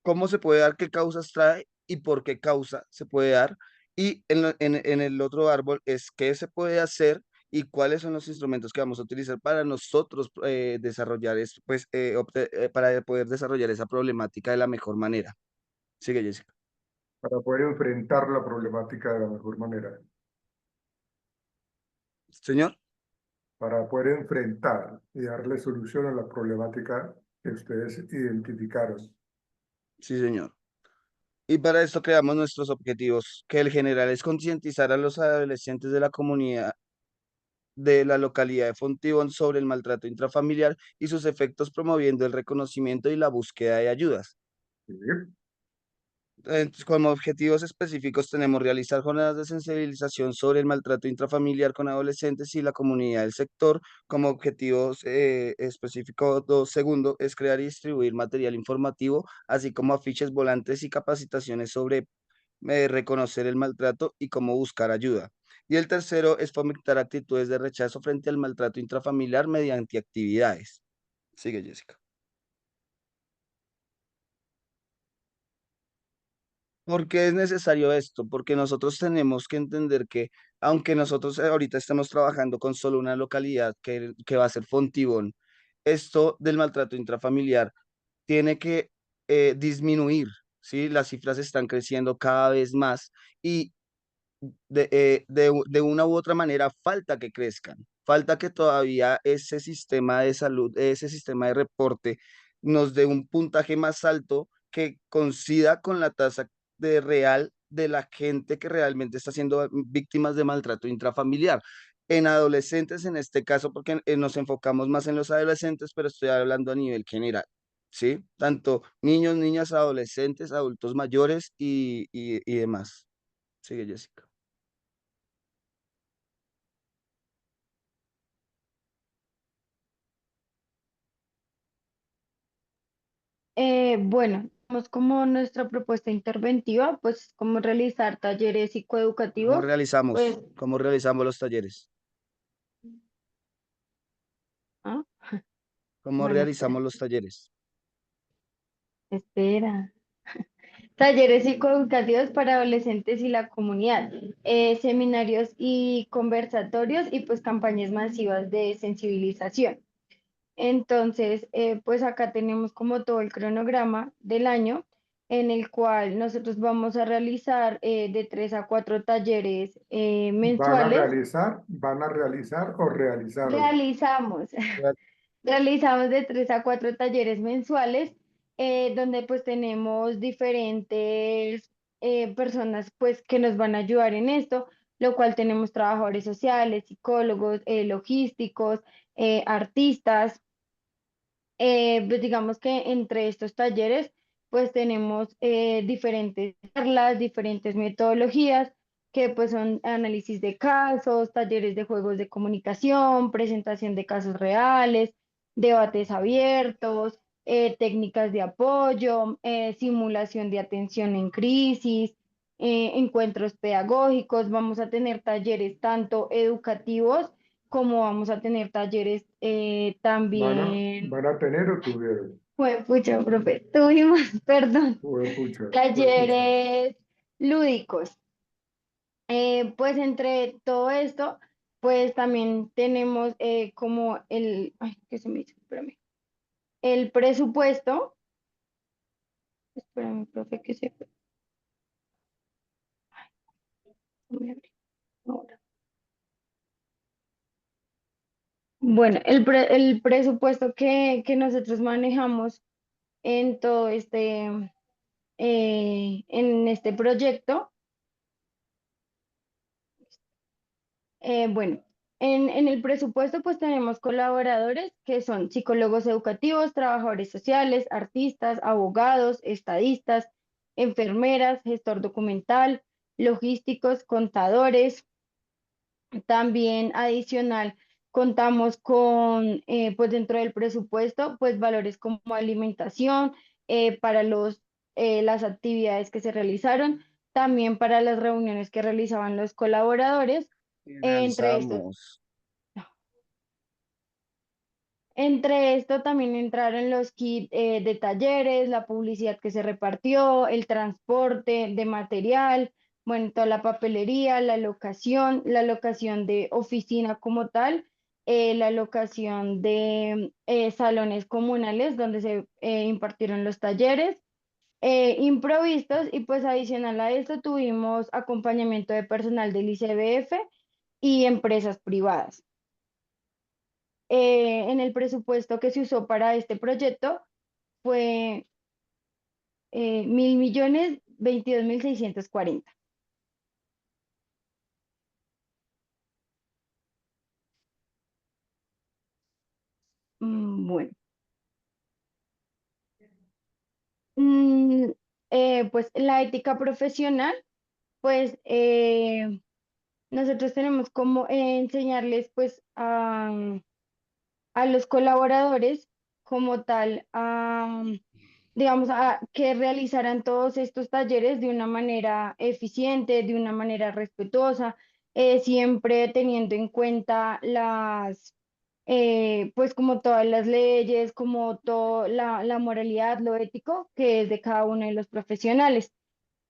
cómo se puede dar, qué causas trae y por qué causa se puede dar. Y en el otro árbol es qué se puede hacer y cuáles son los instrumentos que vamos a utilizar para nosotros desarrollar esto, pues para poder desarrollar esa problemática de la mejor manera. Sigue, Jessica. Para poder enfrentar la problemática de la mejor manera. Señor. Para poder enfrentar y darle solución a la problemática que ustedes identificaron. Sí, señor. Y para esto creamos nuestros objetivos, que el general es concientizar a los adolescentes de la comunidad de la localidad de Fontibón sobre el maltrato intrafamiliar y sus efectos, promoviendo el reconocimiento y la búsqueda de ayudas. ¿Sí? Entonces, como objetivos específicos tenemos realizar jornadas de sensibilización sobre el maltrato intrafamiliar con adolescentes y la comunidad del sector. Como objetivos específicos, segundo, es crear y distribuir material informativo, así como afiches, volantes y capacitaciones sobre reconocer el maltrato y cómo buscar ayuda. Y el tercero es fomentar actitudes de rechazo frente al maltrato intrafamiliar mediante actividades. Sigue, Jessica. ¿Por qué es necesario esto? Porque nosotros tenemos que entender que, aunque nosotros ahorita estamos trabajando con solo una localidad que va a ser Fontibón, esto del maltrato intrafamiliar tiene que disminuir, ¿sí? Las cifras están creciendo cada vez más y de una u otra manera falta que crezcan, falta que todavía ese sistema de salud, ese sistema de reporte nos dé un puntaje más alto que coincida con la tasa de real de la gente que realmente está siendo víctimas de maltrato intrafamiliar. En adolescentes, en este caso, porque nos enfocamos más en los adolescentes, pero estoy hablando a nivel general, ¿sí? Tanto niños, niñas, adolescentes, adultos mayores y demás. Sigue, Jessica. Bueno, tenemos como nuestra propuesta interventiva, pues como realizar talleres psicoeducativos, pues, ¿Cómo realizamos los talleres? ah, ¿Cómo bueno, realizamos los talleres? espera. Talleres psicoeducativos para adolescentes y la comunidad, seminarios y conversatorios y pues campañas masivas de sensibilización. Entonces, pues acá tenemos como todo el cronograma del año en el cual nosotros vamos a realizar de 3 a 4 talleres mensuales. Van a realizar o realizaron? Realizamos. Real- Realizamos de 3 a 4 talleres mensuales, donde pues tenemos diferentes personas pues que nos van a ayudar en esto, lo cual tenemos trabajadores sociales, psicólogos, logísticos, artistas. Pues digamos que entre estos talleres pues tenemos diferentes charlas, diferentes metodologías, que pues son análisis de casos, talleres de juegos de comunicación, presentación de casos reales, debates abiertos, técnicas de apoyo, simulación de atención en crisis, encuentros pedagógicos. Vamos a tener talleres tanto educativos como vamos a tener talleres también. ¿Van a tener o tuvieron? Fue pucha, profe, tuvimos, perdón, Pucha. talleres lúdicos. Pues entre todo esto, pues también tenemos como ay, ¿qué se me hizo? Espérame. El presupuesto, espérame, profe, que se fue. No me abre ahora. Bueno, el presupuesto que nosotros manejamos en todo en este proyecto. Bueno, en el presupuesto pues tenemos colaboradores que son psicólogos educativos, trabajadores sociales, artistas, abogados, estadistas, enfermeras, gestor documental, logísticos, contadores. También adicional, contamos con, pues dentro del presupuesto, pues valores como alimentación para las actividades que se realizaron, también para las reuniones que realizaban los colaboradores. Entre estos, Finalizamos. entre esto también entraron los kits de talleres, la publicidad que se repartió, el transporte de material, bueno, toda la papelería, la locación de oficina como tal, la locación de salones comunales donde se impartieron los talleres, improvistos, y pues adicional a esto tuvimos acompañamiento de personal del ICBF y empresas privadas. En el presupuesto que se usó para este proyecto fue 1.022.640. Bueno, Mm, pues la ética profesional, pues nosotros tenemos como enseñarles pues a los colaboradores como tal, digamos, a que realizaran todos estos talleres de una manera eficiente, de una manera respetuosa, siempre teniendo en cuenta pues como todas las leyes, como toda la moralidad, lo ético que es de cada uno de los profesionales.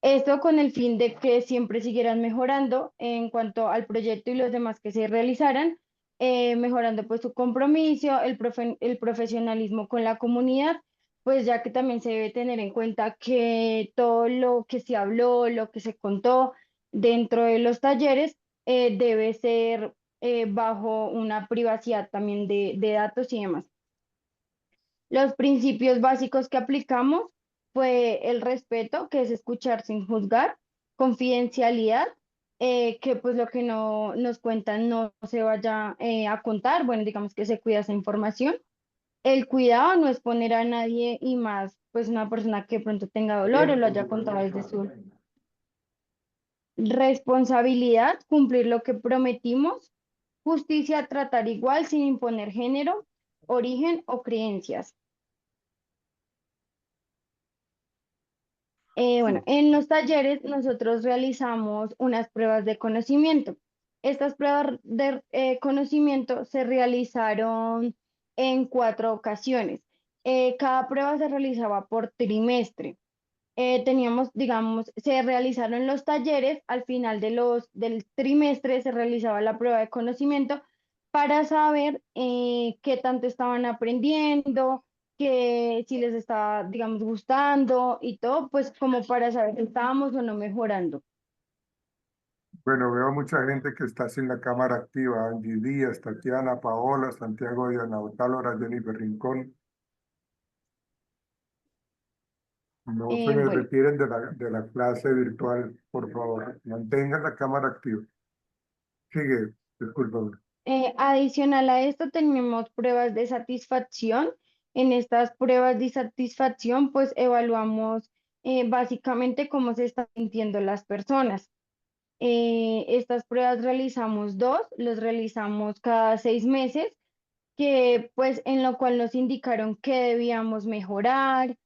Esto con el fin de que siempre siguieran mejorando en cuanto al proyecto y los demás que se realizaran, mejorando pues su compromiso, el profesionalismo con la comunidad, pues ya que también se debe tener en cuenta que todo lo que se habló, lo que se contó dentro de los talleres, debe ser bajo una privacidad también de datos y demás. Los principios básicos que aplicamos fue el respeto, que es escuchar sin juzgar, confidencialidad, que pues lo que no nos cuentan no se vaya a contar, bueno, digamos que se cuida esa información. El cuidado no es poner a nadie y más, pues una persona que de pronto tenga dolor o lo haya contado desde su responsabilidad, cumplir lo que prometimos, justicia, tratar igual sin imponer género, origen o creencias. Bueno, en los talleres nosotros realizamos unas pruebas de conocimiento. Estas pruebas de conocimiento se realizaron en 4 ocasiones. Cada prueba se realizaba por trimestre. Teníamos, digamos, se realizaron los talleres, al final del trimestre se realizaba la prueba de conocimiento para saber qué tanto estaban aprendiendo, que si les estaba, digamos, gustando y todo, pues como para saber si estábamos o no mejorando. Bueno, veo mucha gente que está sin la cámara activa. Angie Díaz, Tatiana, Paola, Santiago, Diana Otálora, Jennifer Rincón. No se me Bueno, retiren de la clase virtual, por favor. Mantengan la cámara activa. Sigue, discúlpame. adicional a esto tenemos pruebas de satisfacción En estas pruebas de satisfacción, pues evaluamos básicamente cómo se están sintiendo las personas. Estas pruebas realizamos dos, los realizamos cada 6 meses, que pues en lo cual nos indicaron qué debíamos mejorar,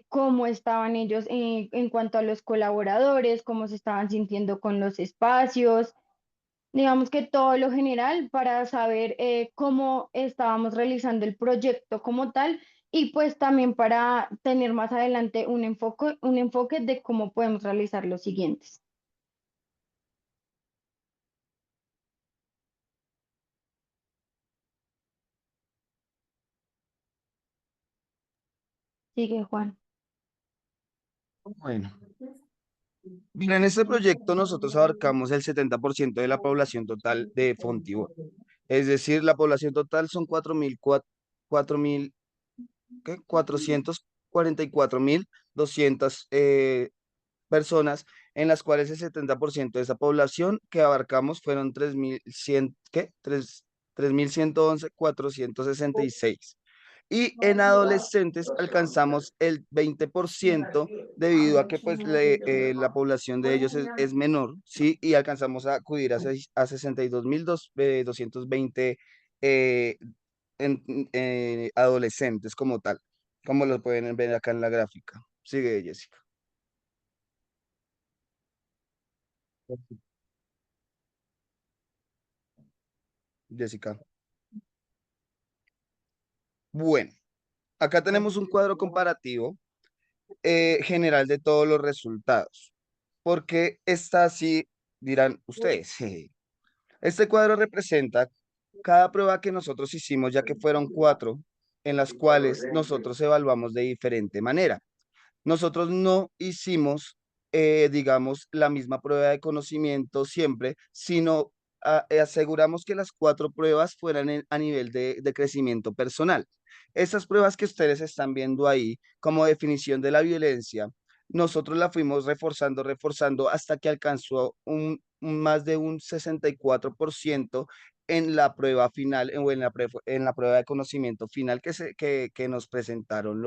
cómo estaban ellos en cuanto a los colaboradores, cómo se estaban sintiendo con los espacios, digamos que todo lo general para saber cómo estábamos realizando el proyecto como tal y pues también para tener más adelante un enfoque de cómo podemos realizar los siguientes. Sigue, Juan. Bueno, mira, en este proyecto nosotros abarcamos el 70% de la población total de Fontibón. Es decir, la población total son 4.000, ¿qué? 444.200 personas, en las cuales el 70% de esa población que abarcamos fueron 3.100, ¿qué? 3.111.466. Y en adolescentes alcanzamos el 20% debido a que pues la población de ellos es menor, ¿sí? Y alcanzamos a acudir a 62.220 eh, adolescentes como tal, como lo pueden ver acá en la gráfica. Sigue, Jessica. Jessica. Bueno, acá tenemos un cuadro comparativo general de todos los resultados. ¿Por qué está así? Dirán ustedes. Este cuadro representa cada prueba que nosotros hicimos, ya que fueron 4, en las cuales nosotros evaluamos de diferente manera. Nosotros no hicimos, digamos, la misma prueba de conocimiento siempre, sino aseguramos que las 4 pruebas fueran a nivel de crecimiento personal. Estas pruebas que ustedes están viendo ahí como definición de la violencia, nosotros la fuimos reforzando, reforzando hasta que alcanzó más de un 64% en la prueba final o en la prueba de conocimiento final que nos presentaron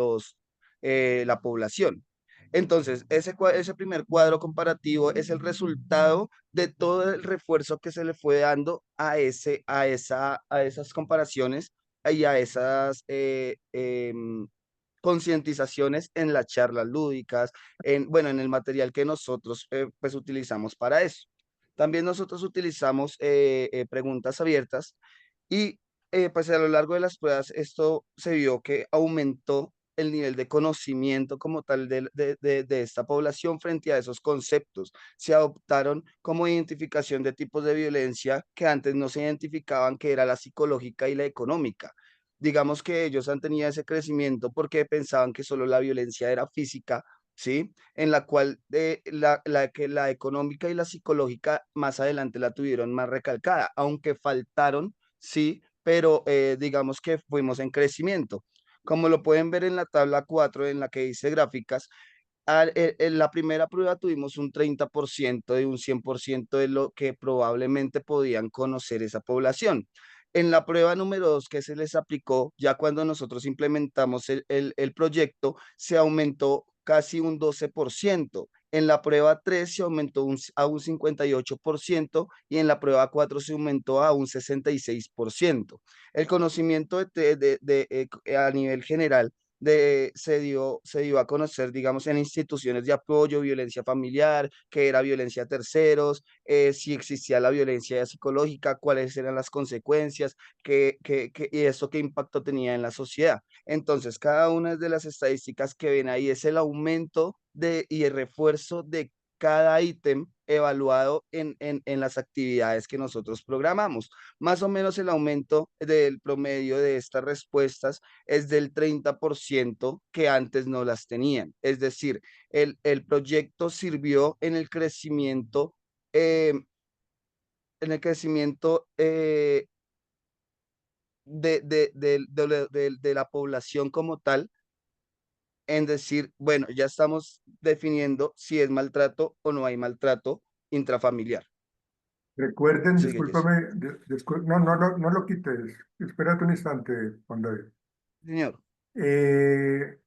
la población. Entonces, ese primer cuadro comparativo es el resultado de todo el refuerzo que se le fue dando a esas comparaciones y a esas concientizaciones en las charlas lúdicas, bueno, en el material que nosotros pues utilizamos para eso. También nosotros utilizamos preguntas abiertas y pues a lo largo de las pruebas esto se vio que aumentó el nivel de conocimiento como tal de esta población frente a esos conceptos. Se adoptaron como identificación de tipos de violencia que antes no se identificaban, que era la psicológica y la económica. Digamos que ellos han tenido ese crecimiento porque pensaban que solo la violencia era física, ¿sí? En la cual que la económica y la psicológica más adelante la tuvieron más recalcada, aunque faltaron, sí, pero digamos que fuimos en crecimiento. Como lo pueden ver en la tabla 4 en la que dice gráficas, en la primera prueba tuvimos un 30% de un 100% de lo que probablemente podían conocer esa población. En la prueba número 2 que se les aplicó, ya cuando nosotros implementamos el proyecto, se aumentó casi un 12%. En la prueba 3 se aumentó a un 58% y en la prueba 4 se aumentó a un 66%. El conocimiento a nivel general se dio a conocer, digamos, en instituciones de apoyo, violencia familiar, qué era violencia a terceros, si existía la violencia psicológica, cuáles eran las consecuencias, y eso qué impacto tenía en la sociedad. Entonces, cada una de las estadísticas que ven ahí es el aumento y el refuerzo de cada ítem evaluado en las actividades que nosotros programamos. Más o menos el aumento del promedio de estas respuestas es del 30% que antes no las tenían. Es decir, el proyecto sirvió eh, en el crecimiento de la población como tal, en decir, bueno, ya estamos definiendo si es maltrato o no hay maltrato intrafamiliar. Recuerden, Sigue, Jessica. discúlpame, no, no, no, no lo quites. Espérate un instante, Juan David. Señor. Eh,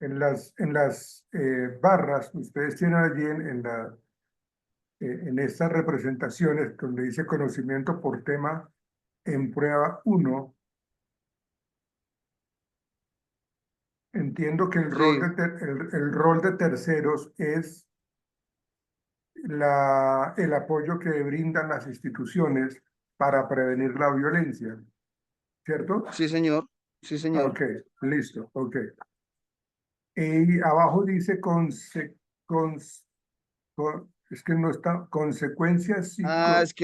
en las barras que ustedes tienen allí en estas representaciones donde dice conocimiento por tema en prueba 1, entiendo que Sí, el rol de terceros es el apoyo que brindan las instituciones para prevenir la violencia, ¿cierto? sí, señor. Sí, señor. Ok, listo, ok. Y abajo dice es que no está, consecuencias Ah, es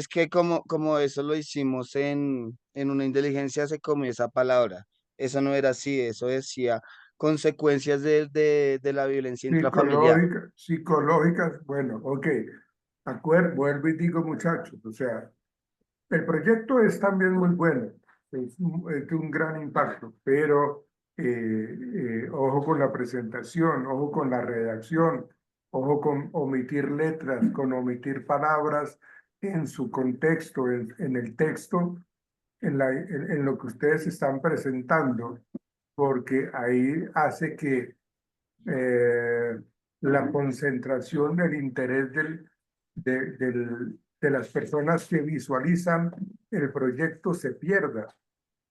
que como eso lo hicimos en una inteligencia, se comió esa palabra. Eso no era así, eso decía consecuencias de la violencia intrafamiliar. psicológicas, bueno, ok. Vuelvo y digo, muchachos, o sea, el proyecto es también muy bueno, es de un gran impacto, pero ojo con la presentación, ojo con la redacción, ojo con omitir letras, con omitir palabras en su contexto, en el texto, en lo que ustedes están presentando, porque ahí hace que la concentración del interés de las personas que visualizan el proyecto se pierda.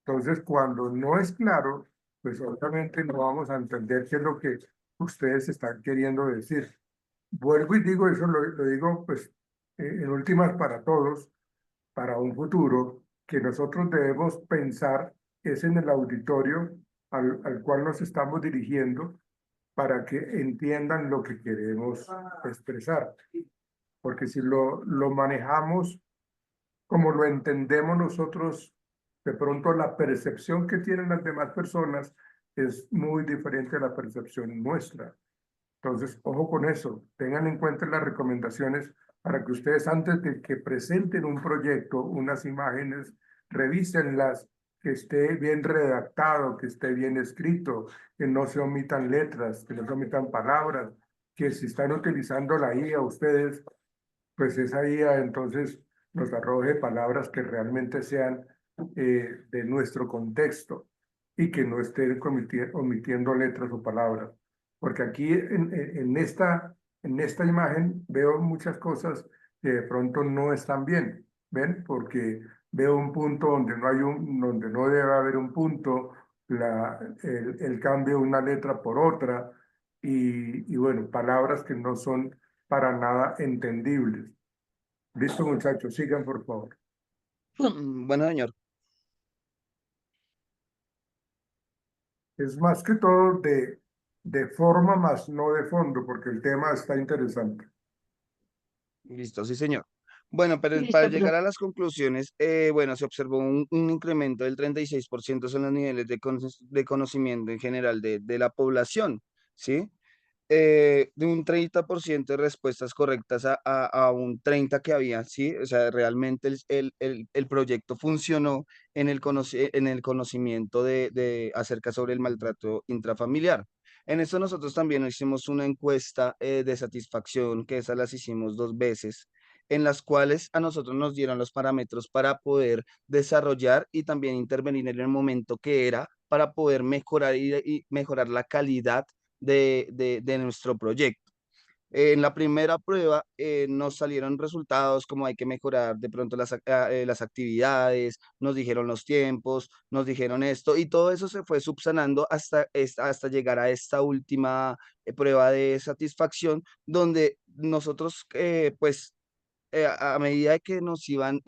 Entonces, cuando no es claro, pues obviamente no vamos a entender qué es lo que ustedes están queriendo decir. Vuelvo y digo, eso lo digo pues en últimas para todos, para un futuro, que nosotros debemos pensar es en el auditorio al cual nos estamos dirigiendo para que entiendan lo que queremos expresar. Porque si lo manejamos como lo entendemos nosotros, de pronto la percepción que tienen las demás personas es muy diferente a la percepción nuestra. Entonces, ojo con eso, tengan en cuenta las recomendaciones para que ustedes antes de que presenten un proyecto, unas imágenes, revísenlas, que esté bien redactado, que esté bien escrito, que no se omitan letras, que no se omitan palabras, que si están utilizando la IA ustedes, pues esa IA entonces nos arroje palabras que realmente sean de nuestro contexto y que no estén omitiendo letras o palabras. Porque aquí en esta imagen veo muchas cosas que de pronto no están bien, ¿ven? Porque veo un punto donde no debe haber un punto, el cambio de una letra por otra y bueno, palabras que no son para nada entendibles. Listo, muchachos, sigan por favor. Bueno, señor. Es más que todo de forma más no de fondo, porque el tema está interesante. Listo, sí, señor. Bueno, pero para Listo, llegar profe. a las conclusiones, bueno, se observó un incremento del 36% en los niveles de conocimiento en general de la población, ¿sí? De un 30% de respuestas correctas a un 30% que había, ¿sí? O sea, realmente el proyecto funcionó en el conocimiento acerca sobre el maltrato intrafamiliar. En esto nosotros también hicimos una encuesta de satisfacción, que esas las hicimos 2 veces, en las cuales a nosotros nos dieron los parámetros para poder desarrollar y también intervenir en el momento que era para poder mejorar y mejorar la calidad de nuestro proyecto. En la primera prueba nos salieron resultados como hay que mejorar de pronto las actividades, nos dijeron los tiempos, nos dijeron esto y todo eso se fue subsanando hasta llegar a esta última prueba de satisfacción donde nosotros pues a medida de que nos iban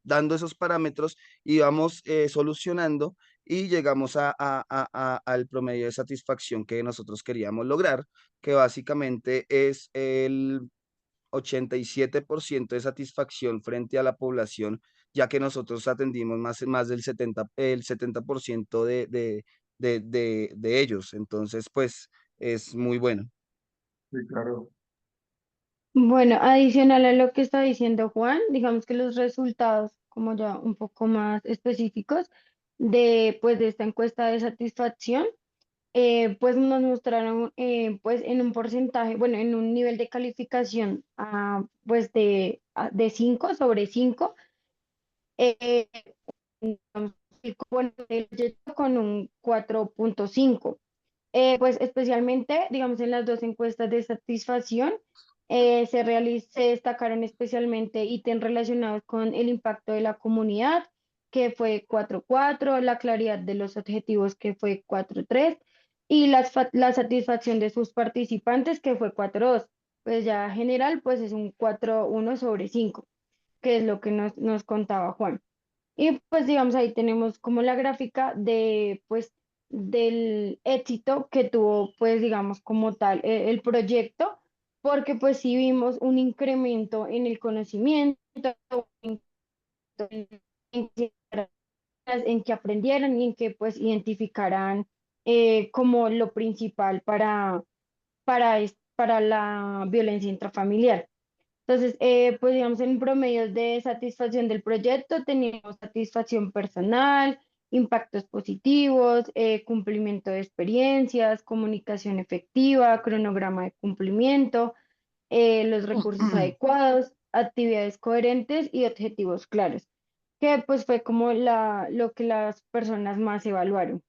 dando esos parámetros, íbamos solucionando y llegamos al promedio de satisfacción que nosotros queríamos lograr, que básicamente es el 87% de satisfacción frente a la población, ya que nosotros atendimos más del el 70% de ellos. Entonces, pues es muy bueno. Sí, claro. Bueno, adicional a lo que está diciendo Juan, digamos que los resultados, como ya un poco más específicos, pues, de esta encuesta de satisfacción, pues nos mostraron pues en un porcentaje, bueno, en un nivel de calificación pues de 5 sobre 5 eh, digamos, el componente del proyecto con un 4.5. Pues especialmente, digamos, en las dos encuestas de satisfacción, se destacaron especialmente ítems relacionados con el impacto de la comunidad, que fue 4.4, la claridad de los objetivos, que fue 4.3, y la satisfacción de sus participantes, que fue 4.2. Pues ya general, pues es un 4.1/5, que es lo que nos contaba Juan. Y pues digamos ahí tenemos como la gráfica de pues del éxito que tuvo pues digamos como tal el proyecto, porque pues sí vimos un incremento en el conocimiento, un incremento en que aprendieran y en que pues identificaran como lo principal para la violencia intrafamiliar. Entonces, pues digamos, en promedios de satisfacción del proyecto teníamos satisfacción personal, impactos positivos, cumplimiento de experiencias, comunicación efectiva, cronograma de cumplimiento, los recursos adecuados, actividades coherentes y objetivos claros, que pues fue como lo que las personas más evaluaron.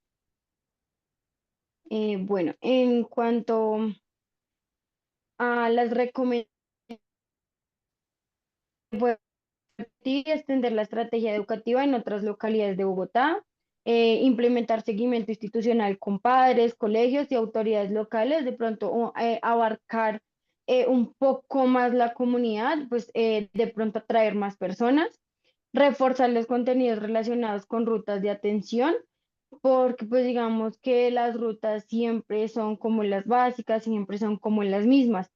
Bueno, en cuanto a las recomendaciones, y extender la estrategia educativa en otras localidades de Bogotá, implementar seguimiento institucional con padres, colegios y autoridades locales, de pronto abarcar un poco más la comunidad, pues de pronto atraer más personas, reforzar los contenidos relacionados con rutas de atención, porque pues digamos que las rutas siempre son como las básicas, siempre son como las mismas.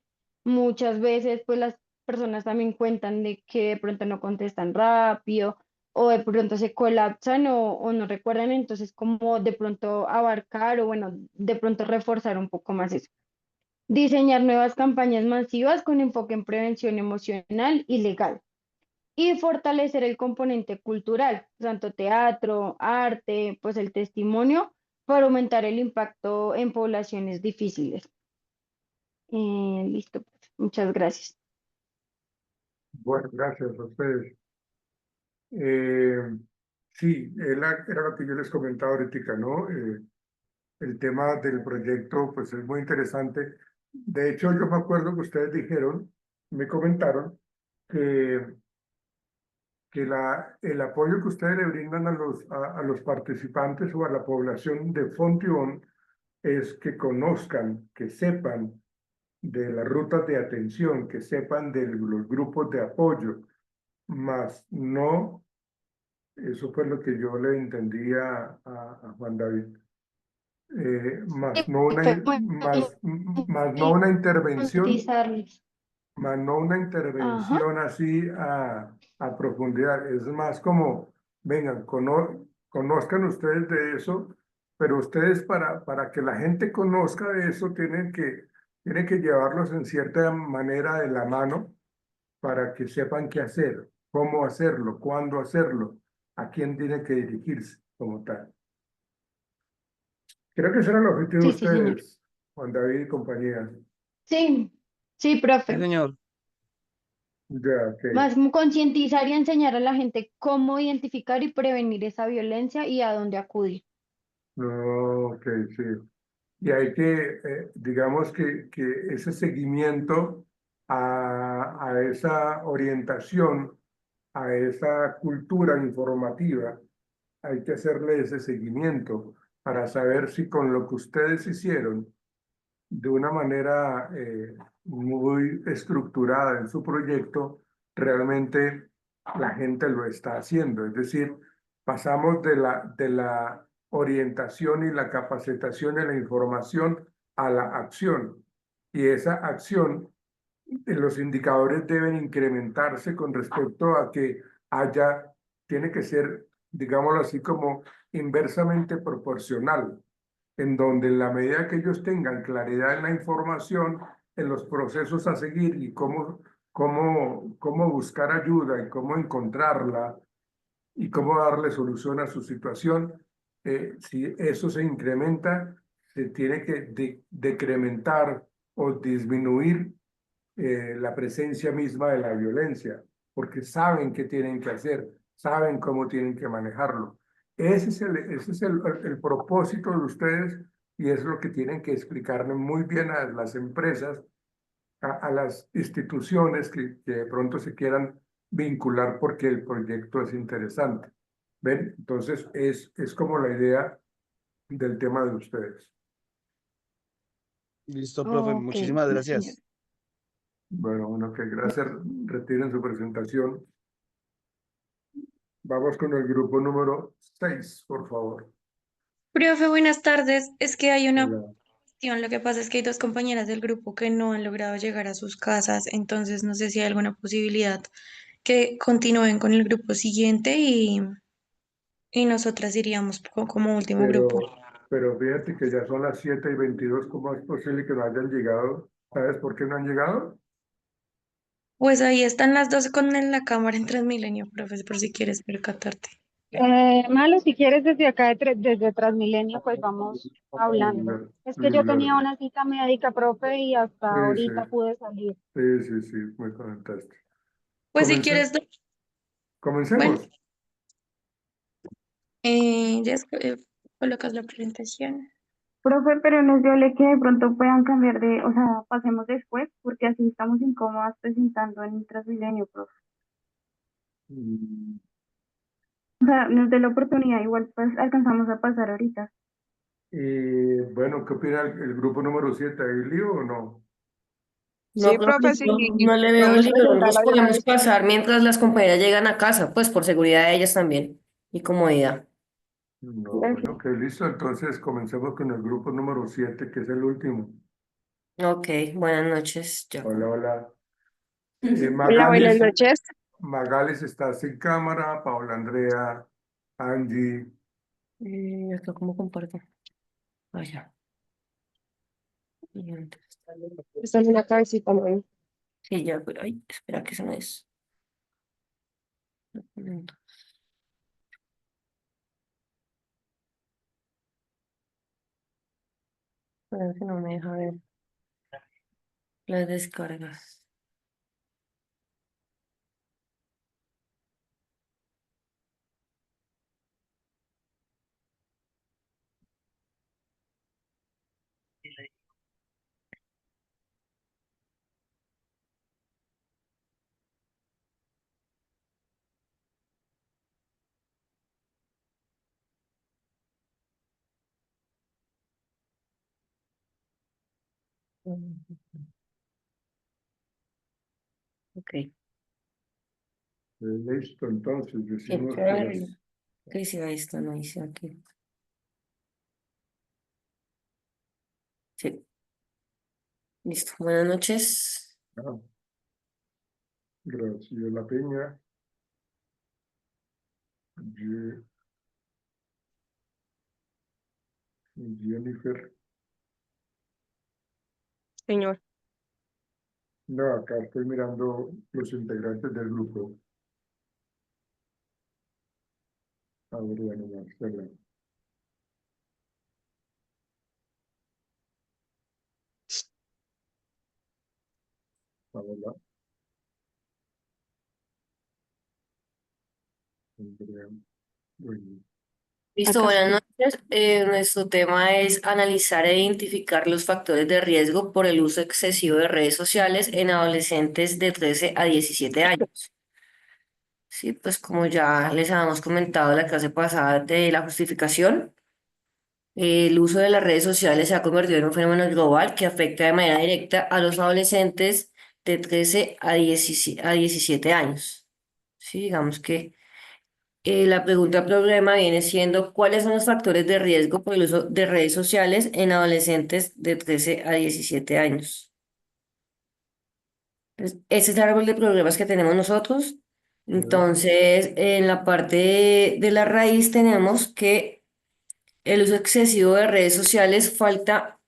Muchas veces pues las personas también cuentan de que de pronto no contestan rápido o de pronto se colapsan o no recuerdan, entonces como de pronto abarcar o bueno, de pronto reforzar un poco más eso. Diseñar nuevas campañas masivas con enfoque en prevención emocional y legal y fortalecer el componente cultural, tanto teatro, arte, pues el testimonio, para aumentar el impacto en poblaciones difíciles. Listo, pues, muchas gracias. Bueno, gracias a ustedes. Sí, era lo que yo les comentaba ahorita, ¿no? El tema del proyecto, pues es muy interesante. De hecho, yo me acuerdo que ustedes dijeron, me comentaron que, el apoyo que ustedes le brindan a los participantes o a la población de Fontibón es que conozcan, que sepan de las rutas de atención, que sepan de los grupos de apoyo, más no, eso fue lo que yo le entendía a Juan David, más no una, Fue muy más no una intervención, concientizarles. más no una Ajá, intervención así a profundidad. Es más como, vengan, conozcan ustedes de eso, pero ustedes para que la gente conozca de eso tienen que llevarlos en cierta manera de la mano para que sepan qué hacer, cómo hacerlo, cuándo hacerlo, a quién tiene que dirigirse como tal. Creo que ese era el objetivo de sí, sí, señor. ustedes, Juan David y compañía. Sí, sí, Sí, profe. señor. Ya, ok. Más como concientizar y enseñar a la gente cómo identificar y prevenir esa violencia y a dónde acudir. No, ok, sí. Y hay que, digamos que ese seguimiento a esa orientación, a esa cultura informativa, hay que hacerle ese seguimiento para saber si con lo que ustedes hicieron de una manera muy estructurada en su proyecto, realmente la gente lo está haciendo. Es decir, pasamos de la orientación y la capacitación y la información a la acción. Y esa acción, los indicadores deben incrementarse con respecto a que tiene que ser, digámoslo así, como inversamente proporcional en donde en la medida que ellos tengan claridad en la información, en los procesos a seguir y cómo buscar ayuda y cómo encontrarla y cómo darle solución a su situación, si eso se incrementa, se tiene que decrementar o disminuir la presencia misma de la violencia, porque saben qué tienen que hacer, saben cómo tienen que manejarlo. Ese es el propósito de ustedes y es lo que tienen que explicarle muy bien a las empresas, a las instituciones que de pronto se quieran vincular porque el proyecto es interesante. ¿Ven? Entonces es como la idea del tema de ustedes. Listo, profe, Ok, muchísimas sí, señor. gracias. Bueno, que gracias. Retiren su presentación. Vamos con el grupo número 6, por favor. Profe, buenas tardes. Es que hay una Hola. cuestión. Lo que pasa es que hay dos compañeras del grupo que no han logrado llegar a sus casas, entonces no sé si hay alguna posibilidad que continúen con el grupo siguiente y nosotras iríamos como último grupo. Pero fíjate que ya son las 7:22. ¿Cómo es posible que no hayan llegado? ¿Sabes por qué no han llegado? Pues ahí están las dos con la cámara en Transmilenio, profe, por si quieres percatarte. Malo, si quieres desde acá, desde Transmilenio, pues vamos hablando. Es que yo tenía una cita médica, profe, y hasta Sí, sí, ahorita pude salir. sí, me comentaste. Pues si Comencé- quieres, bueno, Comencemos. ya colocas la presentación. Profe, pero nos duele que de pronto puedan cambiar o sea, pasemos después, porque así estamos incómodas presentando en Transmilenio, profe. Mm, O sea, nos dé la oportunidad, igual pues alcanzamos a pasar ahorita. Y bueno, ¿qué opina el grupo número 7? ¿Hay lío o no? No, Sí, profe, profe, sí, no le veo podemos lío, no nos presentarla de una podemos vez. pasar mientras las compañeras llegan a casa, pues por seguridad de ellas también y comodidad. No, Gracias. bueno, que listo. Entonces comencemos con el grupo número 7, que es el último. Ok, buenas noches, Hola, Giacomo. hola. Hola, buenas Magalis, noches. Magalis está sin cámara, Paula Andrea, Angie. Acá cómo comparto. Vaya. Esta es una cabecita, ¿no? Sí, ya, pero ay, espera que eso no es. Espera que no me deja ver las descargas. Ok, Listo, entonces sí, decimos quiero que ver. Ok, sí, ahí está, no dice aquí. Sí, listo. Buenas noches. ah, Graciela Peña, Ye- Jennifer. Señor. No, acá estoy mirando los integrantes del grupo. Adriana, Marcela, Paola, Andrea. Bueno, Listo, Acá buenas estoy. noches. Nuestro tema es analizar e identificar los factores de riesgo por el uso excesivo de redes sociales en adolescentes de 13 a 17 años. Sí, pues como ya les habíamos comentado en la clase pasada de la justificación, el uso de las redes sociales se ha convertido en un fenómeno global que afecta de manera directa a los adolescentes de 13 a 17 años. Sí, digamos que la pregunta problema viene siendo ¿cuáles son los factores de riesgo por el uso de redes sociales en adolescentes de 13 a 17 años? Entonces, ese es el árbol de problemas que tenemos nosotros. Entonces, en la parte de la raíz tenemos que el uso excesivo de redes sociales, falta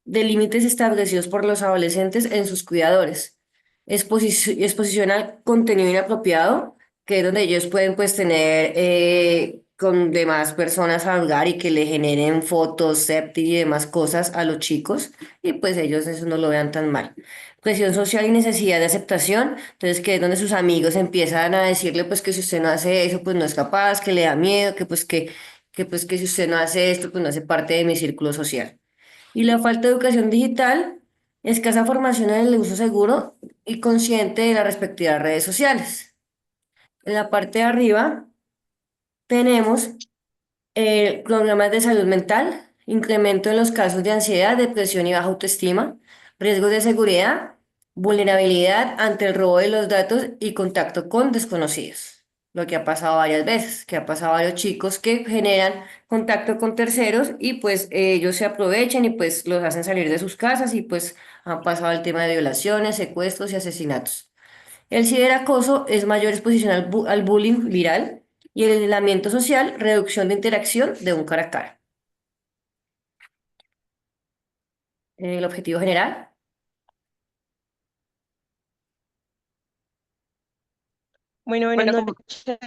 de límites establecidos por los adolescentes en sus cuidadores, exposición al contenido inapropiado, que es donde ellos pueden pues tener con demás personas a jugar y que le generen fotos, septi y demás cosas a los chicos y pues ellos eso no lo vean tan mal. Presión social y necesidad de aceptación, entonces que es donde sus amigos empiezan a decirle pues que si usted no hace eso pues no es capaz, que le da miedo, que si usted no hace esto pues no hace parte de mi círculo social. Y la falta de educación digital, escasa formación en el uso seguro y consciente de las respectivas redes sociales. En la parte de arriba tenemos problemas de salud mental, incremento en los casos de ansiedad, depresión y baja autoestima, riesgos de seguridad, vulnerabilidad ante el robo de los datos y contacto con desconocidos. Lo que ha pasado varias veces, que ha pasado a varios chicos que generan contacto con terceros y pues ellos se aprovechan y pues los hacen salir de sus casas y pues han pasado el tema de violaciones, secuestros y asesinatos. El ciberacoso es mayor exposición al bullying viral y el aislamiento social, reducción de interacción de un cara a cara. El objetivo general. Bueno, buenas noches.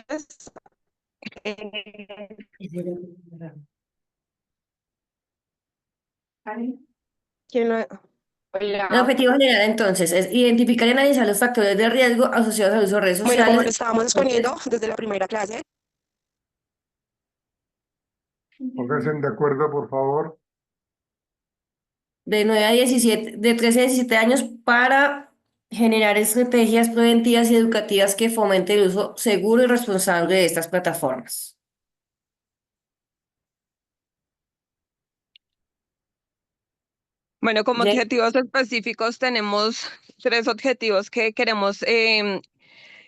¿Quién lo- El Hola. objetivo general entonces es identificar y analizar los factores de riesgo asociados al uso de redes Bueno, como sociales. lo estábamos exponiendo desde la primera clase, Pónganse de acuerdo, por favor. De 9 a 17, de 13 a 17 años para generar estrategias preventivas y educativas que fomenten el uso seguro y responsable de estas plataformas. Bueno, como Jen- objetivos específicos tenemos tres objetivos que queremos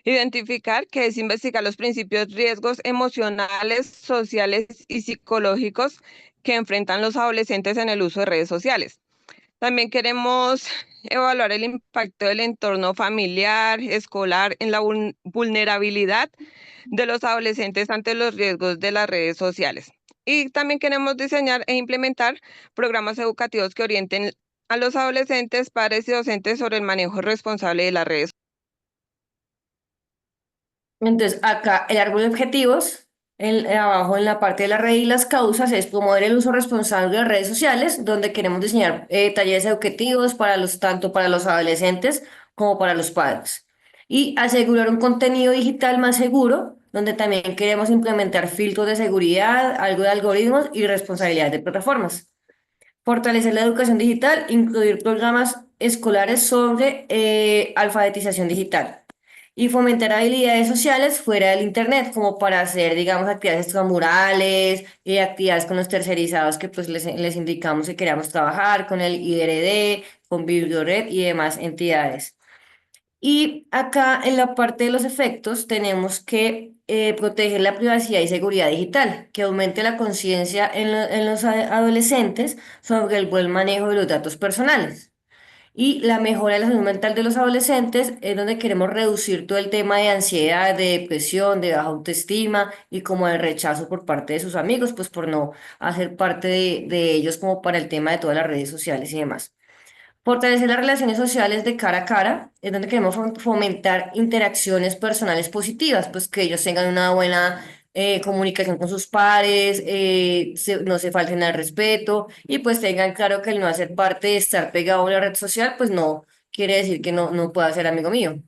identificar, que es investigar los principios riesgos emocionales, sociales y psicológicos que enfrentan los adolescentes en el uso de redes sociales. También queremos evaluar el impacto del entorno familiar, escolar en la vulnerabilidad de los adolescentes ante los riesgos de las redes sociales. Y también queremos diseñar e implementar programas educativos que orienten a los adolescentes, padres y docentes sobre el manejo responsable de las redes. Entonces, acá el árbol de objetivos, abajo en la parte de la red y las causas, es promover el uso responsable de redes sociales, donde queremos diseñar talleres educativos tanto para los adolescentes como para los padres. Y asegurar un contenido digital más seguro, donde también queremos implementar filtros de seguridad, algo de algoritmos y responsabilidad de plataformas. Fortalecer la educación digital, incluir programas escolares sobre alfabetización digital y fomentar habilidades sociales fuera del Internet, como para hacer, digamos, actividades extramurales y actividades con los tercerizados que pues les indicamos que queramos trabajar, con el IDRD, con Bibliored y demás entidades. Y acá en la parte de los efectos tenemos que proteger la privacidad y seguridad digital, que aumente la conciencia en los adolescentes sobre el buen manejo de los datos personales. Y la mejora de la salud mental de los adolescentes es donde queremos reducir todo el tema de ansiedad, de depresión, de baja autoestima y como de rechazo por parte de sus amigos, pues por no hacer parte de ellos como para el tema de todas las redes sociales y demás. Fortalecer las relaciones sociales de cara a cara, es donde queremos fomentar interacciones personales positivas, pues que ellos tengan una buena comunicación con sus pares, no se falten al respeto y pues tengan claro que el no hacer parte de estar pegado a una red social, pues no quiere decir que no pueda ser amigo mío.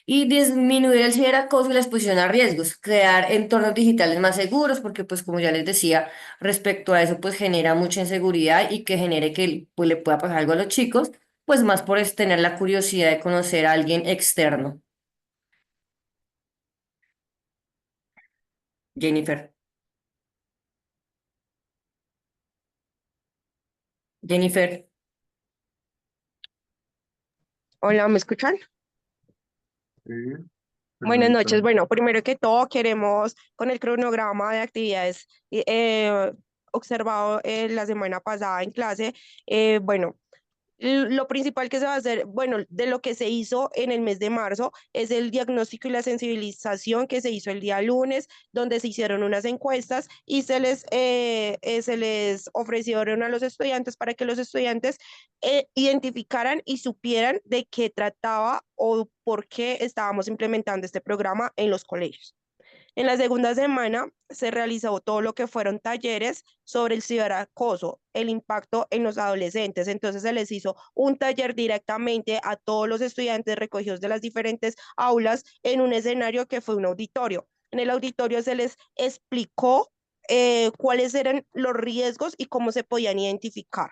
Y disminuir el ciberacoso y la exposición a riesgos, crear entornos digitales más seguros, porque pues como ya les decía, respecto a eso pues genera mucha inseguridad y que genere que pues, le pueda pasar algo a los chicos pues más por tener la curiosidad de conocer a alguien externo. Jennifer. Jennifer. hola, ¿me escuchan? Sí, Buenas noches. permítame. Bueno, primero que todo, queremos con el cronograma de actividades observado la semana pasada en clase, bueno, lo principal que se va a hacer, bueno, de lo que se hizo en el mes de marzo es el diagnóstico y la sensibilización que se hizo el día lunes, donde se hicieron unas encuestas y se les ofrecieron a los estudiantes para que los estudiantes identificaran y supieran de qué trataba o por qué estábamos implementando este programa en los colegios. En la segunda semana se realizó todo lo que fueron talleres sobre el ciberacoso, el impacto en los adolescentes. Entonces se les hizo un taller directamente a todos los estudiantes recogidos de las diferentes aulas en un escenario que fue un auditorio. En el auditorio se les explicó cuáles eran los riesgos y cómo se podían identificar.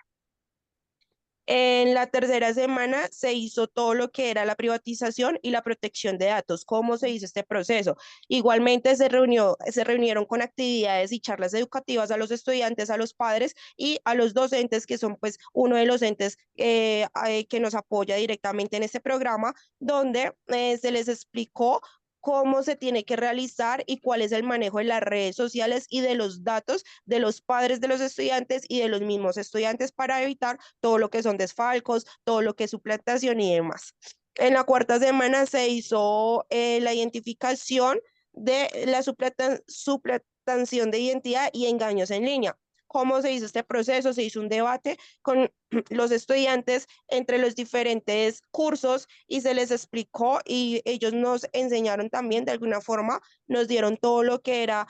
En la tercera semana se hizo todo lo que era la privatización y la protección de datos. ¿Cómo se hizo este proceso? Igualmente se reunieron con actividades y charlas educativas a los estudiantes, a los padres y a los docentes, que son pues uno de los entes que nos apoya directamente en este programa, donde se les explicó cómo se tiene que realizar y cuál es el manejo de las redes sociales y de los datos de los padres de los estudiantes y de los mismos estudiantes para evitar todo lo que son desfalcos, todo lo que es suplantación y demás. En la cuarta semana se hizo la identificación de la suplantación de identidad y engaños en línea. ¿Cómo se hizo este proceso? Se hizo un debate con los estudiantes entre los diferentes cursos y se les explicó y ellos nos enseñaron también de alguna forma, nos dieron todo lo que era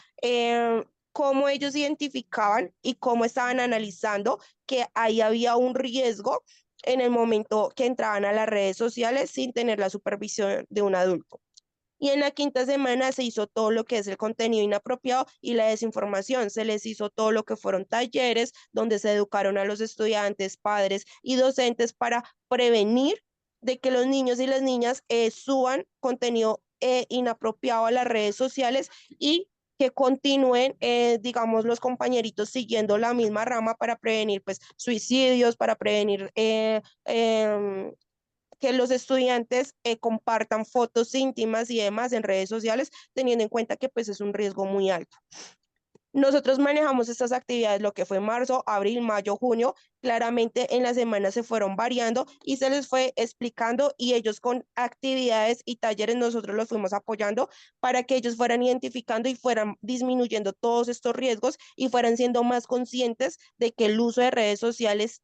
cómo ellos identificaban y cómo estaban analizando que ahí había un riesgo en el momento que entraban a las redes sociales sin tener la supervisión de un adulto. Y en la quinta semana se hizo todo lo que es el contenido inapropiado y la desinformación. Se les hizo todo lo que fueron talleres donde se educaron a los estudiantes, padres y docentes para prevenir de que los niños y las niñas suban contenido inapropiado a las redes sociales y que continúen, digamos, los compañeritos siguiendo la misma rama para prevenir pues suicidios, para prevenir que los estudiantes compartan fotos íntimas y demás en redes sociales, teniendo en cuenta que pues es un riesgo muy alto. Nosotros manejamos estas actividades, lo que fue marzo, abril, mayo, junio. Claramente en las semanas se fueron variando y se les fue explicando y ellos con actividades y talleres nosotros los fuimos apoyando para que ellos fueran identificando y fueran disminuyendo todos estos riesgos y fueran siendo más conscientes de que el uso de redes sociales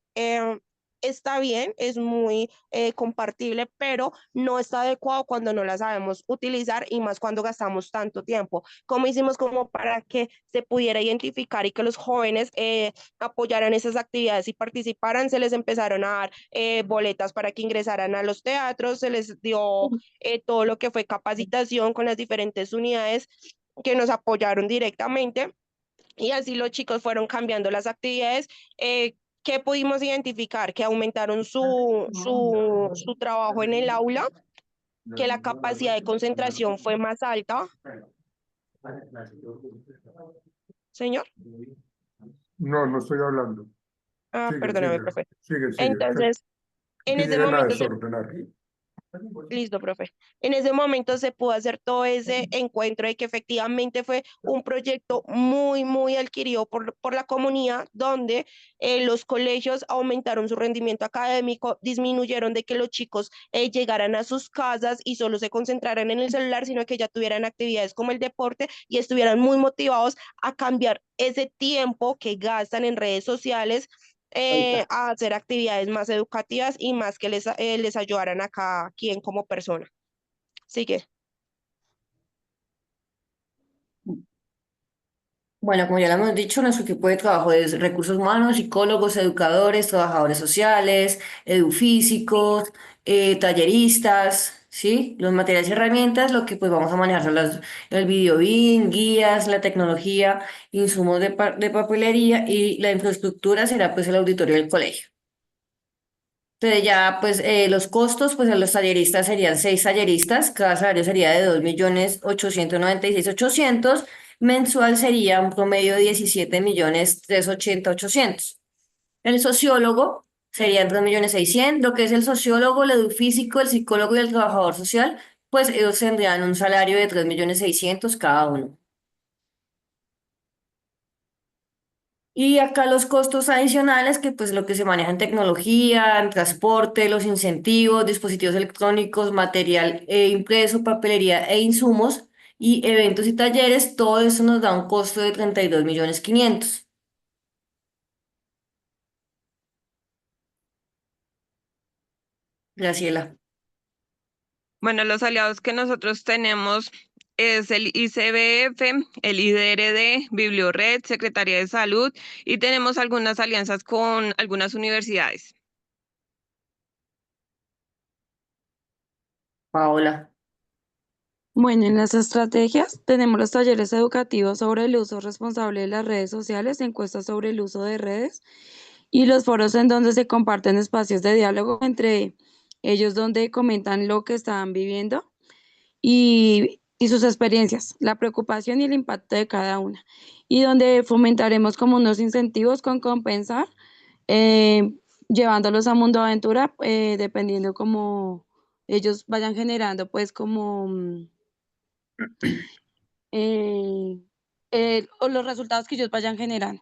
está bien, es muy compartible, pero no está adecuado cuando no la sabemos utilizar y más cuando gastamos tanto tiempo. ¿Cómo hicimos como para que se pudiera identificar y que los jóvenes apoyaran esas actividades y participaran? Se les empezaron a dar boletas para que ingresaran a los teatros, se les dio todo lo que fue capacitación con las diferentes unidades que nos apoyaron directamente y así los chicos fueron cambiando las actividades. ¿Qué pudimos identificar? Que aumentaron su trabajo en el aula, que la capacidad de concentración fue más alta. Señor. No, no estoy hablando. Sigue, Perdóname, sigue, profe. sigue, sigue. Entonces, en Que ese lleguen a momento desordenar. listo, profe. En ese momento se pudo hacer todo ese encuentro de que efectivamente fue un proyecto muy, muy adquirido por la comunidad, donde los colegios aumentaron su rendimiento académico, disminuyeron de que los chicos llegaran a sus casas y solo se concentraran en el celular, sino que ya tuvieran actividades como el deporte y estuvieran muy motivados a cambiar ese tiempo que gastan en redes sociales a hacer actividades más educativas y más que les ayudaran a cada quien como persona. Sigue. Bueno, como ya lo hemos dicho, nuestro equipo de trabajo es recursos humanos, psicólogos, educadores, trabajadores sociales, edufísicos, talleristas, ¿sí? Los materiales y herramientas, lo que pues vamos a manejar son el videobin, guías, la tecnología, insumos de papelería y la infraestructura será pues el auditorio del colegio. Entonces ya pues los costos pues a los talleristas serían 6 talleristas, cada salario sería de 2.896.800, mensual sería un promedio de 17.380.800. El sociólogo serían 3.600.000, lo que es el sociólogo, el edufísico, el psicólogo y el trabajador social, pues ellos tendrían un salario de 3.600.000 cada uno. Y acá los costos adicionales, que pues lo que se maneja en tecnología, en transporte, los incentivos, dispositivos electrónicos, material impreso, papelería e insumos, y eventos y talleres, todo eso nos da un costo de 32.500.000. Graciela. Bueno, los aliados que nosotros tenemos es el ICBF, el IDRD, Bibliored, Secretaría de Salud y tenemos algunas alianzas con algunas universidades. Paola. Bueno, en las estrategias tenemos los talleres educativos sobre el uso responsable de las redes sociales, encuestas sobre el uso de redes y los foros en donde se comparten espacios de diálogo entre ellos donde comentan lo que están viviendo y sus experiencias, la preocupación y el impacto de cada una. Y donde fomentaremos como unos incentivos con compensar, eh, llevándolos a Mundo Aventura, dependiendo como ellos vayan generando, pues como eh, o los resultados que ellos vayan generando.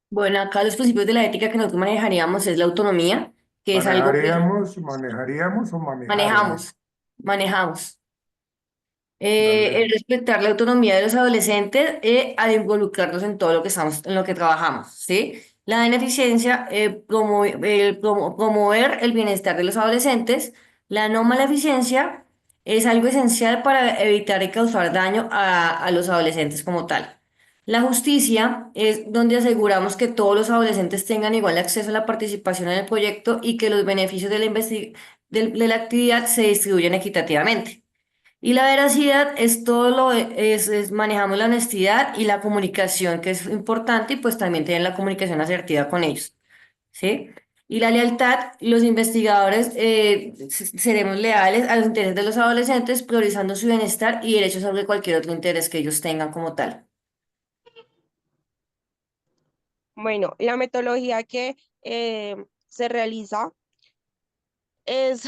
Bueno, acá los principios de la ética que nosotros manejaríamos es la autonomía, que es algo que Manejaríamos o manejaron. manejamos. Dale. El respetar la autonomía de los adolescentes al involucrarnos en todo lo que estamos, en lo que trabajamos, ¿sí? La beneficencia, promover el bienestar de los adolescentes. La no maleficencia es algo esencial para evitar y causar daño a los adolescentes como tal. La justicia es donde aseguramos que todos los adolescentes tengan igual acceso a la participación en el proyecto y que los beneficios de de la actividad se distribuyan equitativamente. Y la veracidad es todo manejamos la honestidad y la comunicación, que es importante, y pues también tener la comunicación asertiva con ellos, ¿sí? Y la lealtad, los investigadores seremos leales a los intereses de los adolescentes, priorizando su bienestar y derechos sobre cualquier otro interés que ellos tengan como tal. Bueno, la metodología que se realiza es,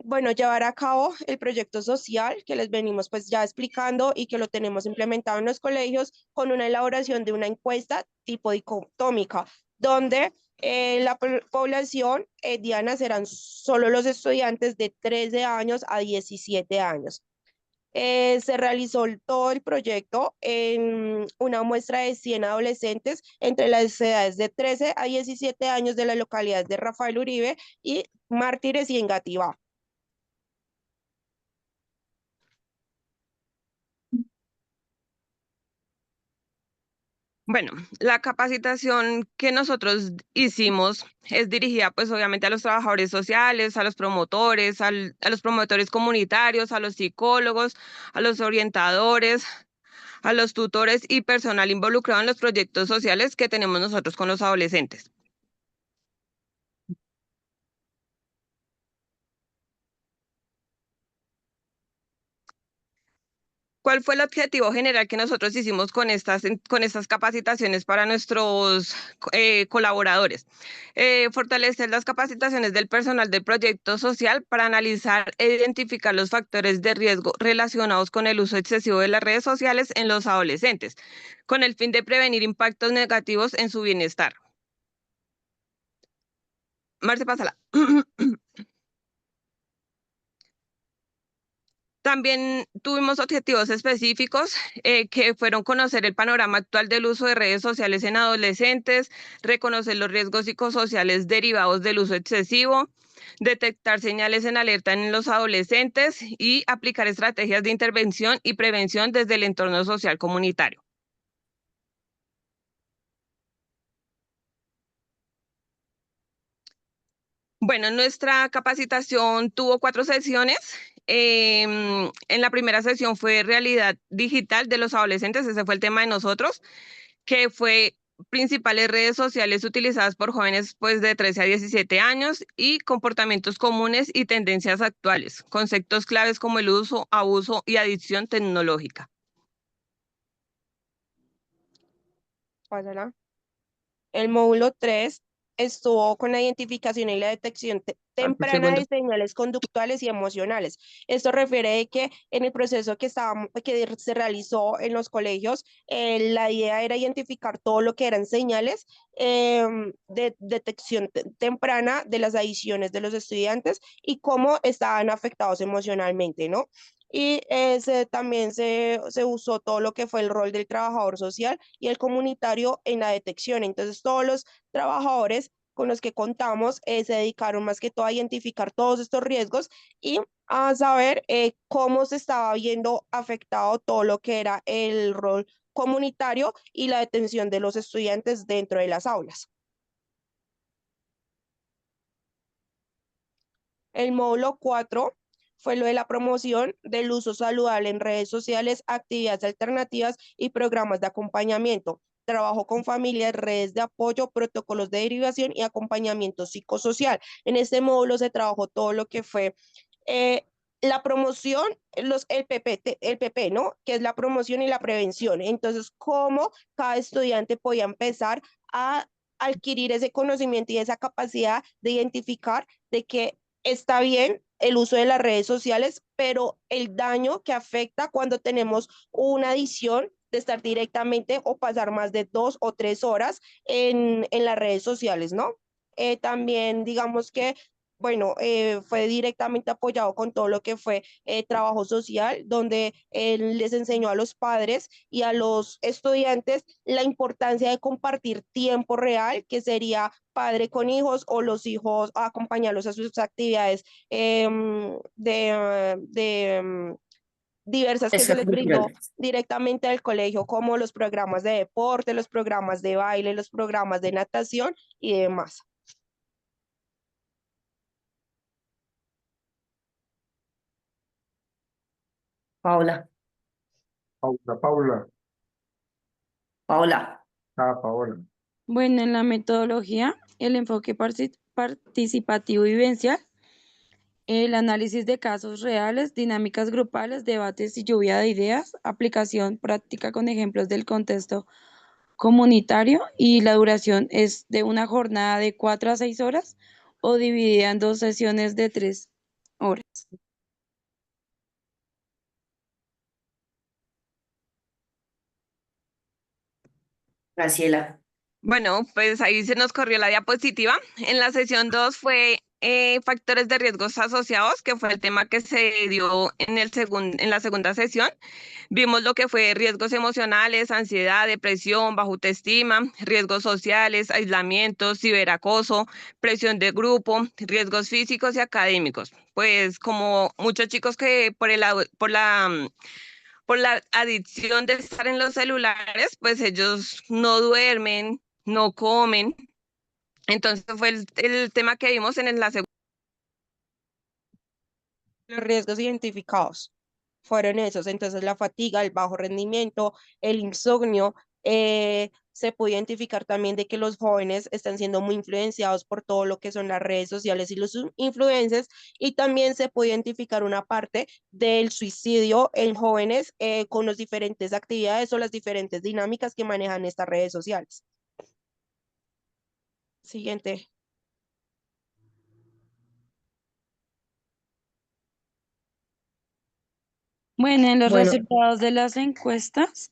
bueno, llevar a cabo el proyecto social que les venimos pues ya explicando y que lo tenemos implementado en los colegios con una elaboración de una encuesta tipo dicotómica, donde la población, Diana, serán solo los estudiantes de 13 años a 17 años. Se realizó todo el proyecto en una muestra de 100 adolescentes entre las edades de 13 a 17 años de las localidades de Rafael Uribe y Mártires y Engativá. Bueno, la capacitación que nosotros hicimos es dirigida pues obviamente a los trabajadores sociales, a los promotores, a los promotores comunitarios, a los psicólogos, a los orientadores, a los tutores y personal involucrado en los proyectos sociales que tenemos nosotros con los adolescentes. ¿Cuál fue el objetivo general que nosotros hicimos con estas capacitaciones para nuestros colaboradores? Fortalecer las capacitaciones del personal del proyecto social para analizar e identificar los factores de riesgo relacionados con el uso excesivo de las redes sociales en los adolescentes, con el fin de prevenir impactos negativos en su bienestar. Marce, pásala. También tuvimos objetivos específicos que fueron conocer el panorama actual del uso de redes sociales en adolescentes, reconocer los riesgos psicosociales derivados del uso excesivo, detectar señales en alerta en los adolescentes y aplicar estrategias de intervención y prevención desde el entorno social comunitario. Bueno, nuestra capacitación tuvo 4 sesiones. En la primera sesión fue realidad digital de los adolescentes, ese fue el tema de nosotros, que fue principales redes sociales utilizadas por jóvenes pues de 13 a 17 años y comportamientos comunes y tendencias actuales, conceptos claves como el uso, abuso y adicción tecnológica. Pásala. El módulo 3 estuvo con la identificación y la detección temprana de señales conductuales y emocionales. Esto refiere de que en el proceso que se realizó en los colegios, la idea era identificar todo lo que eran señales de detección temprana de las adicciones de los estudiantes y cómo estaban afectados emocionalmente, ¿no? Y también se usó todo lo que fue el rol del trabajador social y el comunitario en la detección. Entonces, todos los trabajadores con los que contamos se dedicaron más que todo a identificar todos estos riesgos y a saber cómo se estaba viendo afectado todo lo que era el rol comunitario y la detención de los estudiantes dentro de las aulas. El módulo 4 fue lo de la promoción del uso saludable en redes sociales, actividades alternativas y programas de acompañamiento. Trabajo con familias, redes de apoyo, protocolos de derivación y acompañamiento psicosocial. En este módulo se trabajó todo lo que fue la promoción, el PP, ¿no? Que es la promoción y la prevención. Entonces, cómo cada estudiante podía empezar a adquirir ese conocimiento y esa capacidad de identificar de que está bien el uso de las redes sociales, pero el daño que afecta cuando tenemos una adicción de estar directamente o pasar más de 2 o 3 horas en las redes sociales, ¿no? También digamos que bueno, fue directamente apoyado con todo lo que fue trabajo social, donde él les enseñó a los padres y a los estudiantes la importancia de compartir tiempo real, que sería padre con hijos o los hijos acompañarlos a sus actividades diversas que se les brindó Extracurriculares. directamente al colegio, como los programas de deporte, los programas de baile, los programas de natación y demás. Paola, Paula. Paola. Paola. Bueno, en la metodología, el enfoque participativo y vivencial, el análisis de casos reales, dinámicas grupales, debates y lluvia de ideas, aplicación práctica con ejemplos del contexto comunitario y la duración es de una jornada de 4 a 6 horas o dividida en 2 sesiones de 3 horas. Graciela. Bueno, pues ahí se nos corrió la diapositiva. En la sesión 2 fue factores de riesgos asociados, que fue el tema que se dio en la segunda sesión. Vimos lo que fue riesgos emocionales, ansiedad, depresión, baja autoestima, riesgos sociales, aislamiento, ciberacoso, presión de grupo, riesgos físicos y académicos. Pues como muchos chicos que por la adicción de estar en los celulares, pues ellos no duermen, no comen. Entonces fue el tema que vimos en la segunda. Los riesgos identificados fueron esos, entonces la fatiga, el bajo rendimiento, el insomnio, se puede identificar también de que los jóvenes están siendo muy influenciados por todo lo que son las redes sociales y los influencers, y también se puede identificar una parte del suicidio en jóvenes con las diferentes actividades o las diferentes dinámicas que manejan estas redes sociales. Siguiente. Bueno, en los Bueno, resultados de las encuestas,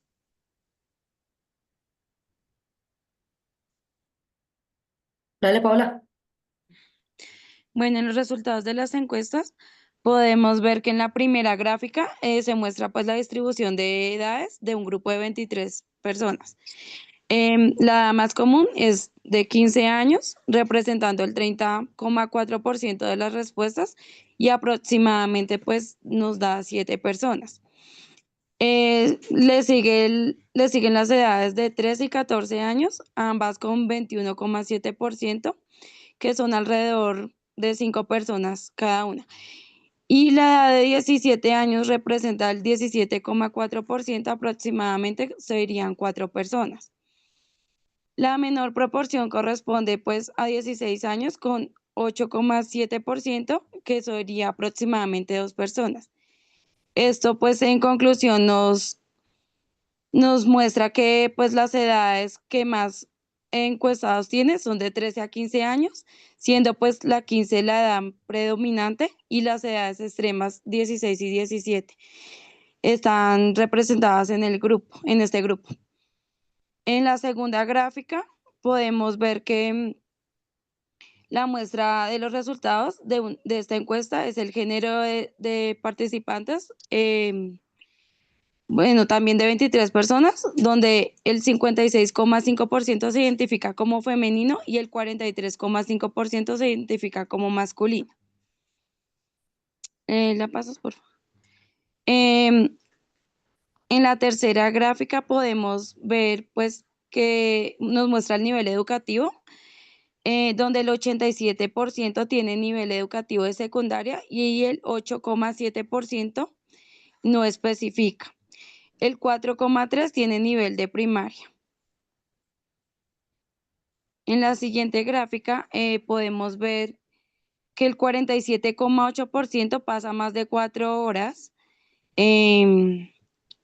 dale, Paola. bueno, en los resultados de las encuestas podemos ver que en la primera gráfica se muestra pues la distribución de edades de un grupo de 23 personas. La más común es de 15 años, representando el 30,4% de las respuestas y aproximadamente pues nos da 7 personas. Le siguen las edades de 13 y 14 años, ambas con 21,7%, que son alrededor de 5 personas cada una. Y la edad de 17 años representa el 17,4%, aproximadamente serían 4 personas. La menor proporción corresponde pues a 16 años con 8,7%, que sería aproximadamente 2 personas. Esto pues en conclusión nos muestra que pues las edades que más encuestados tienen son de 13 a 15 años, siendo pues la 15 la edad predominante y las edades extremas 16 y 17 están representadas en este grupo. En la segunda gráfica podemos ver que la muestra de los resultados de esta encuesta es el género de participantes. bueno, también de 23 personas, donde el 56,5% se identifica como femenino y el 43,5% se identifica como masculino. ¿La pasas, por favor? En la tercera gráfica podemos ver, pues, que nos muestra el nivel educativo, donde el 87% tiene nivel educativo de secundaria y el 8,7% no especifica. El 4,3% tiene nivel de primaria. En la siguiente gráfica podemos ver que el 47,8% pasa más de 4 horas en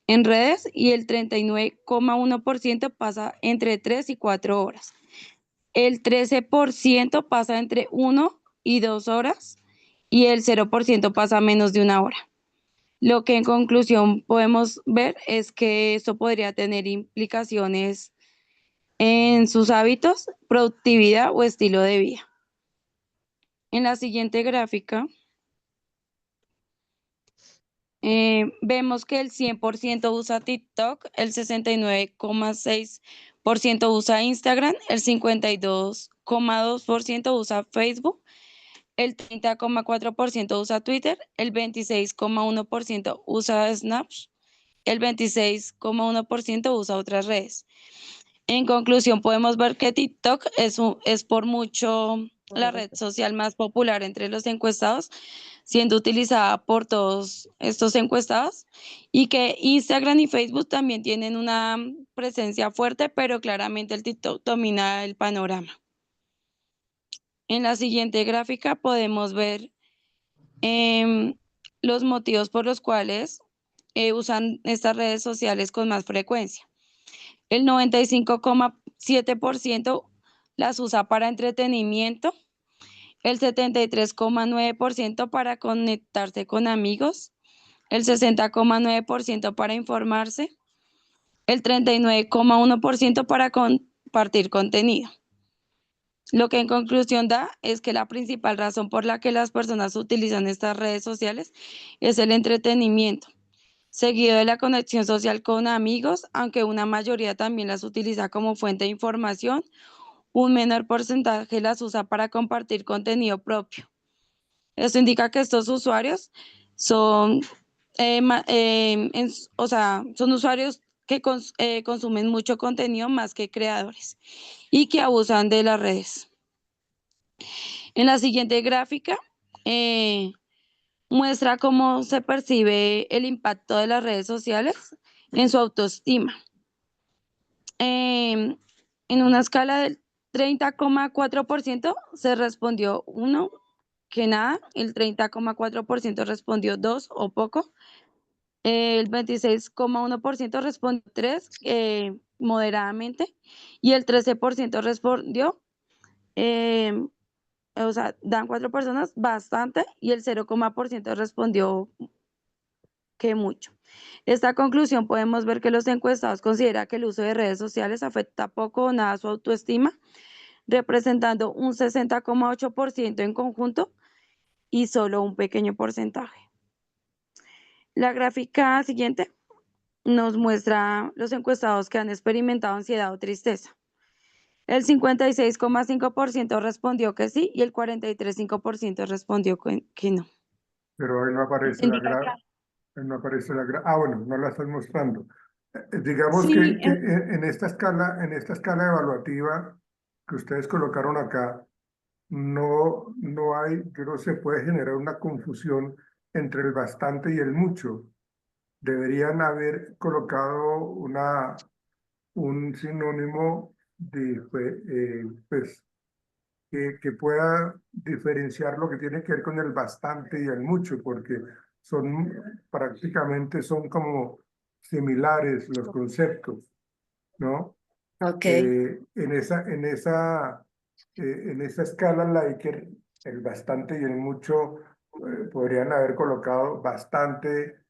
redes y el 39,1% pasa entre 3 y 4 horas. El 13% pasa entre 1 y 2 horas y el 0% pasa menos de 1 hora. Lo que en conclusión podemos ver es que esto podría tener implicaciones en sus hábitos, productividad o estilo de vida. En la siguiente gráfica vemos que el 100% usa TikTok, el 69,6% usa Instagram, el 52,2% usa Facebook, el 30,4% usa Twitter, el 26,1% usa Snapchat, el 26,1% usa otras redes. En conclusión, podemos ver que TikTok es por mucho la red social más popular entre los encuestados, siendo utilizada por todos estos encuestados, y que Instagram y Facebook también tienen una presencia fuerte, pero claramente el TikTok domina el panorama. En la siguiente gráfica podemos ver los motivos por los cuales usan estas redes sociales con más frecuencia. El 95,7% las usa para entretenimiento, el 73,9% para conectarse con amigos, el 60,9% para informarse, el 39,1% para compartir contenido. Lo que en conclusión da es que la principal razón por la que las personas utilizan estas redes sociales es el entretenimiento, seguido de la conexión social con amigos, aunque una mayoría también las utiliza como fuente de información. Un menor porcentaje las usa para compartir contenido propio. Esto indica que estos usuarios son, son usuarios que consumen mucho contenido más que creadores y que abusan de las redes. En la siguiente gráfica muestra cómo se percibe el impacto de las redes sociales en su autoestima. En una escala del 30,4% se respondió 1, que nada, el 30,4% respondió 2 o poco, el 26,1% respondió 3, moderadamente, y el 13% respondió, dan 4 personas, bastante, y el 0,% respondió que mucho. Esta conclusión podemos ver que los encuestados consideran que el uso de redes sociales afecta poco o nada su autoestima, representando un 60,8% en conjunto y solo un pequeño porcentaje. La gráfica siguiente nos muestra los encuestados que han experimentado ansiedad o tristeza. El 56,5% respondió que sí y el 43,5% respondió que no. Pero ahí no aparece Ah, bueno, no la estás mostrando. Digamos Sí, que en esta escala evaluativa que ustedes colocaron acá, no hay, yo no se puede generar una confusión entre el bastante y el mucho. Deberían haber colocado un sinónimo pues, que pueda diferenciar lo que tiene que ver con el bastante y el mucho, porque prácticamente son como similares los conceptos, ¿no? Ok. En esa escala Likert, el bastante y el mucho podrían haber colocado bastante,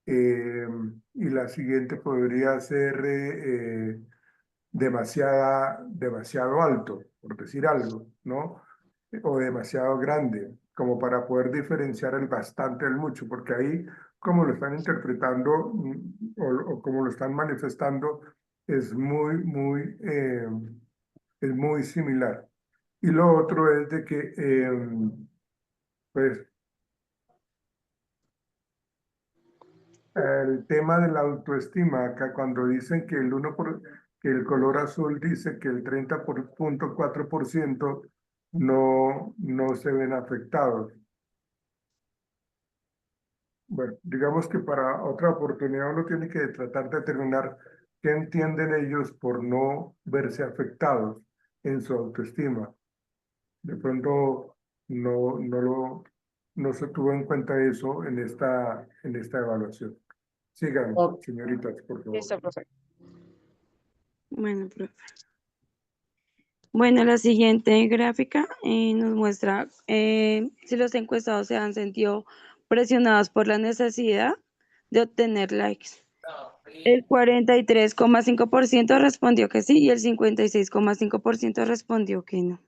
y la siguiente podría ser demasiado alto, por decir algo, ¿no? O demasiado grande, como para poder diferenciar el bastante del mucho, porque ahí como lo están interpretando o como lo están manifestando es es muy similar. Y lo otro es de que, pues, el tema de la autoestima, acá cuando dicen que que el color azul dice que el 30.4% no se ven afectados. Bueno, digamos que para otra oportunidad uno tiene que tratar de determinar qué entienden ellos por no verse afectados en su autoestima. De pronto no se tuvo en cuenta eso en esta evaluación. Sigan, Ok. señoritas, por favor. Listo, profe. Bueno, profe. Bueno, la siguiente gráfica nos muestra si los encuestados se han sentido presionados por la necesidad de obtener likes. El 43,5% respondió que sí y el 56,5% respondió que no.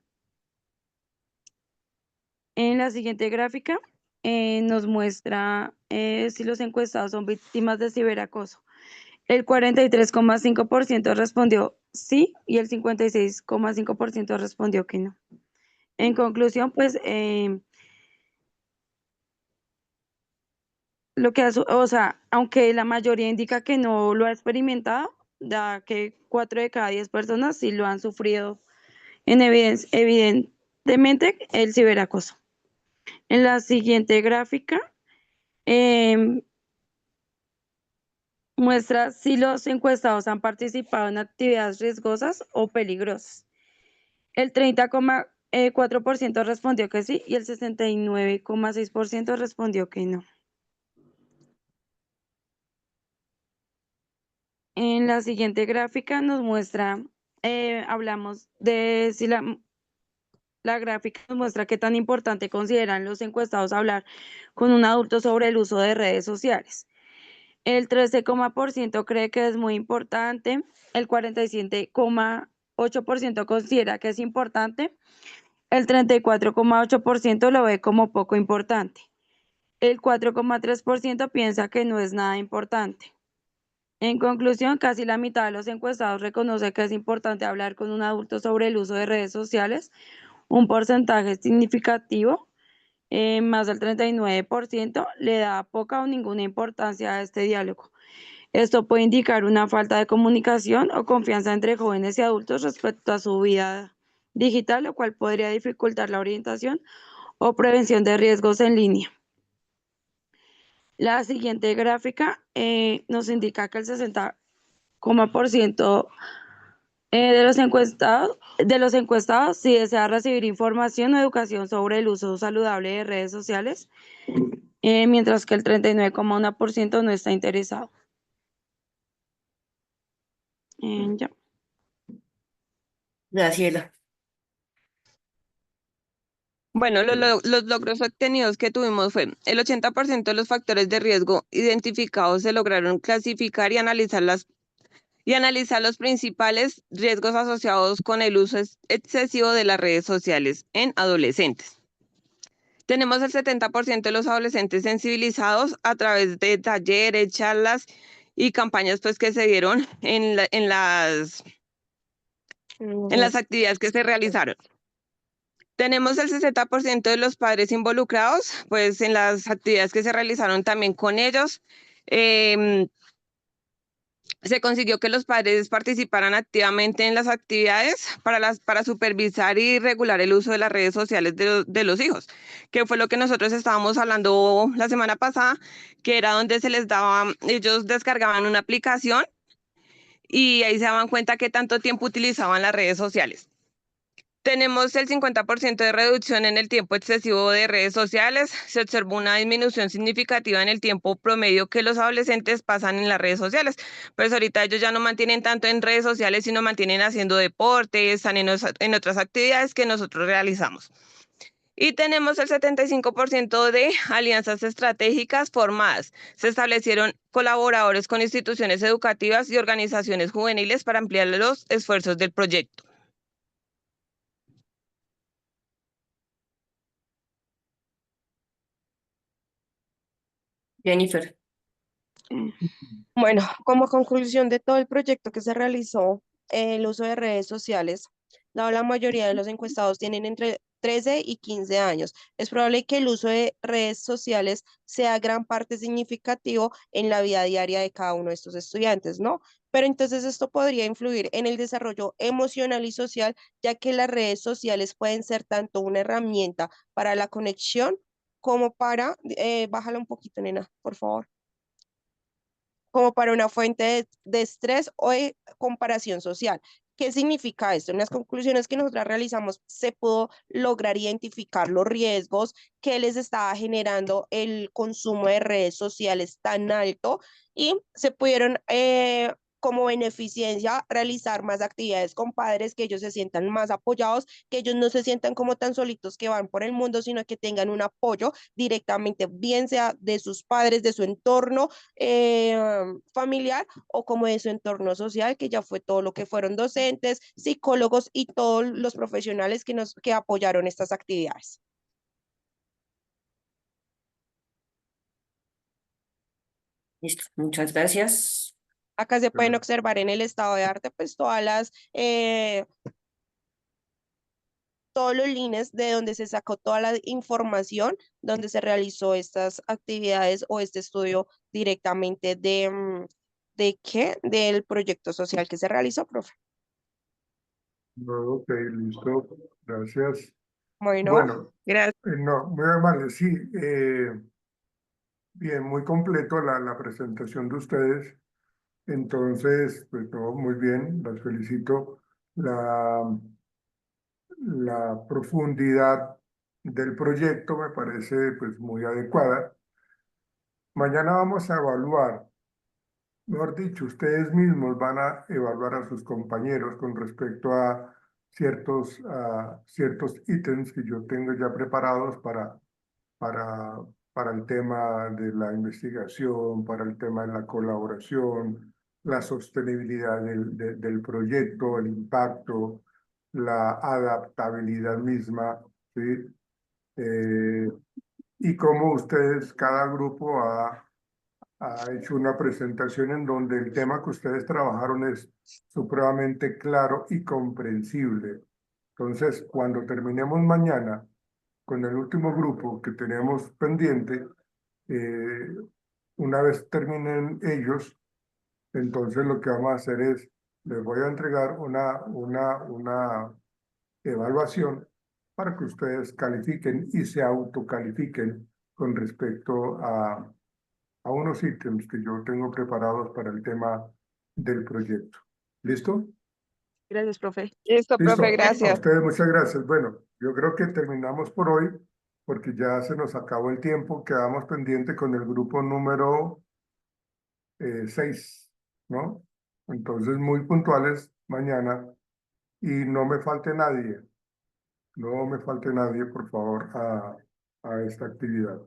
En la siguiente gráfica nos muestra si los encuestados son víctimas de ciberacoso. El 43,5% respondió sí y el 56,5% respondió que no. En conclusión, pues o sea, aunque la mayoría indica que no lo ha experimentado, da que 4 de cada 10 personas sí lo han sufrido evidentemente el ciberacoso. En la siguiente gráfica muestra si los encuestados han participado en actividades riesgosas o peligrosas. El 30,4% respondió que sí y el 69,6% respondió que no. En la siguiente gráfica nos muestra, hablamos de si la gráfica nos muestra qué tan importante consideran los encuestados hablar con un adulto sobre el uso de redes sociales. El 13,% cree que es muy importante, el 47,8% considera que es importante, el 34,8% lo ve como poco importante, el 4,3% piensa que no es nada importante. En conclusión, casi la mitad de los encuestados reconoce que es importante hablar con un adulto sobre el uso de redes sociales, un porcentaje significativo, más del 39%, le da poca o ninguna importancia a este diálogo. Esto puede indicar una falta de comunicación o confianza entre jóvenes y adultos respecto a su vida digital, lo cual podría dificultar la orientación o prevención de riesgos en línea. La siguiente gráfica nos indica que el 60% de los encuestados sí desea recibir información o educación sobre el uso saludable de redes sociales, mientras que el 39,1% no está interesado. Ya. Graciela. Bueno, los logros obtenidos que tuvimos fue el 80% de los factores de riesgo identificados se lograron clasificar y analizar los principales riesgos asociados con el uso excesivo de las redes sociales en adolescentes. Tenemos el 70% de los adolescentes sensibilizados a través de talleres, charlas y campañas pues, que se dieron en las actividades que se realizaron. Tenemos el 60% de los padres involucrados, pues en las actividades que se realizaron también con ellos. Se consiguió que los padres participaran activamente en las actividades para supervisar y regular el uso de las redes sociales de los hijos, que fue lo que nosotros estábamos hablando la semana pasada, que era donde se les daba, ellos descargaban una aplicación y ahí se daban cuenta que tanto tiempo utilizaban las redes sociales. Tenemos el 50% de reducción en el tiempo excesivo de redes sociales. Se observó una disminución significativa en el tiempo promedio que los adolescentes pasan en las redes sociales. Pues ahorita ellos ya no mantienen tanto en redes sociales, sino mantienen haciendo deportes, están en otras actividades que nosotros realizamos. Y tenemos el 75% de alianzas estratégicas formadas. Se establecieron colaboradores con instituciones educativas y organizaciones juveniles para ampliar los esfuerzos del proyecto. Jennifer. Bueno, como conclusión de todo el proyecto que se realizó, el uso de redes sociales, dado la mayoría de los encuestados tienen entre 13 y 15 años, es probable que el uso de redes sociales sea gran parte significativo en la vida diaria de cada uno de estos estudiantes, ¿no? Pero entonces esto podría influir en el desarrollo emocional y social, ya que las redes sociales pueden ser tanto una herramienta para la conexión como para, bájala un poquito, nena, por favor, como para una fuente de estrés o de comparación social. ¿Qué significa esto? En las conclusiones que nosotros realizamos se pudo lograr identificar los riesgos que les estaba generando el consumo de redes sociales tan alto y se pudieron como beneficencia realizar más actividades con padres, que ellos se sientan más apoyados, que ellos no se sientan como tan solitos que van por el mundo, sino que tengan un apoyo directamente, bien sea de sus padres, de su entorno familiar o como de su entorno social, que ya fue todo lo que fueron docentes, psicólogos y todos los profesionales que apoyaron estas actividades. Listo, muchas gracias. Acá se pueden observar en el estado de arte, pues todos los links de donde se sacó toda la información, donde se realizó estas actividades o este estudio directamente ¿de qué? Del proyecto social que se realizó, profe. Ok, listo. Gracias. Bueno, Bueno, gracias. no, muy amable, sí. Bien, muy completo la presentación de ustedes. Entonces, pues todo muy bien, las felicito. La profundidad del proyecto me parece pues muy adecuada. Mañana vamos a evaluar, mejor dicho, ustedes mismos van a evaluar a sus compañeros con respecto a ciertos ítems que yo tengo ya preparados para, para el tema de la investigación, para el tema de la colaboración, la sostenibilidad del proyecto, el impacto, la adaptabilidad misma, ¿sí? Y cómo ustedes, cada grupo ha hecho una presentación en donde el tema que ustedes trabajaron es supremamente claro y comprensible. Entonces, cuando terminemos mañana con el último grupo que tenemos pendiente, eh, una vez terminen ellos, entonces lo que vamos a hacer es, les voy a entregar una evaluación para que ustedes califiquen y se autocalifiquen con respecto a unos ítems que yo tengo preparados para el tema del proyecto. ¿Listo? Gracias, profe. Listo, Listo. profe, A gracias. ustedes muchas gracias. Bueno, yo creo que terminamos por hoy porque ya se nos acabó el tiempo. Quedamos pendientes con el grupo número 6, ¿no? Entonces, muy puntuales mañana y no me falte nadie. No me falte nadie, por favor, a esta actividad.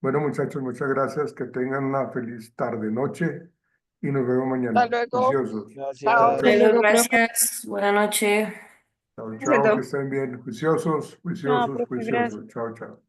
Bueno, muchachos, muchas gracias. Que tengan una feliz tarde, noche y nos vemos mañana. Hasta luego. Juiciosos. Gracias. Chao, Hasta chao. luego, gracias. Buenas noches. Chao, chao, Cierto. que estén bien. Juiciosos, No, juiciosos, profe, gracias. juiciosos. Chao, chao.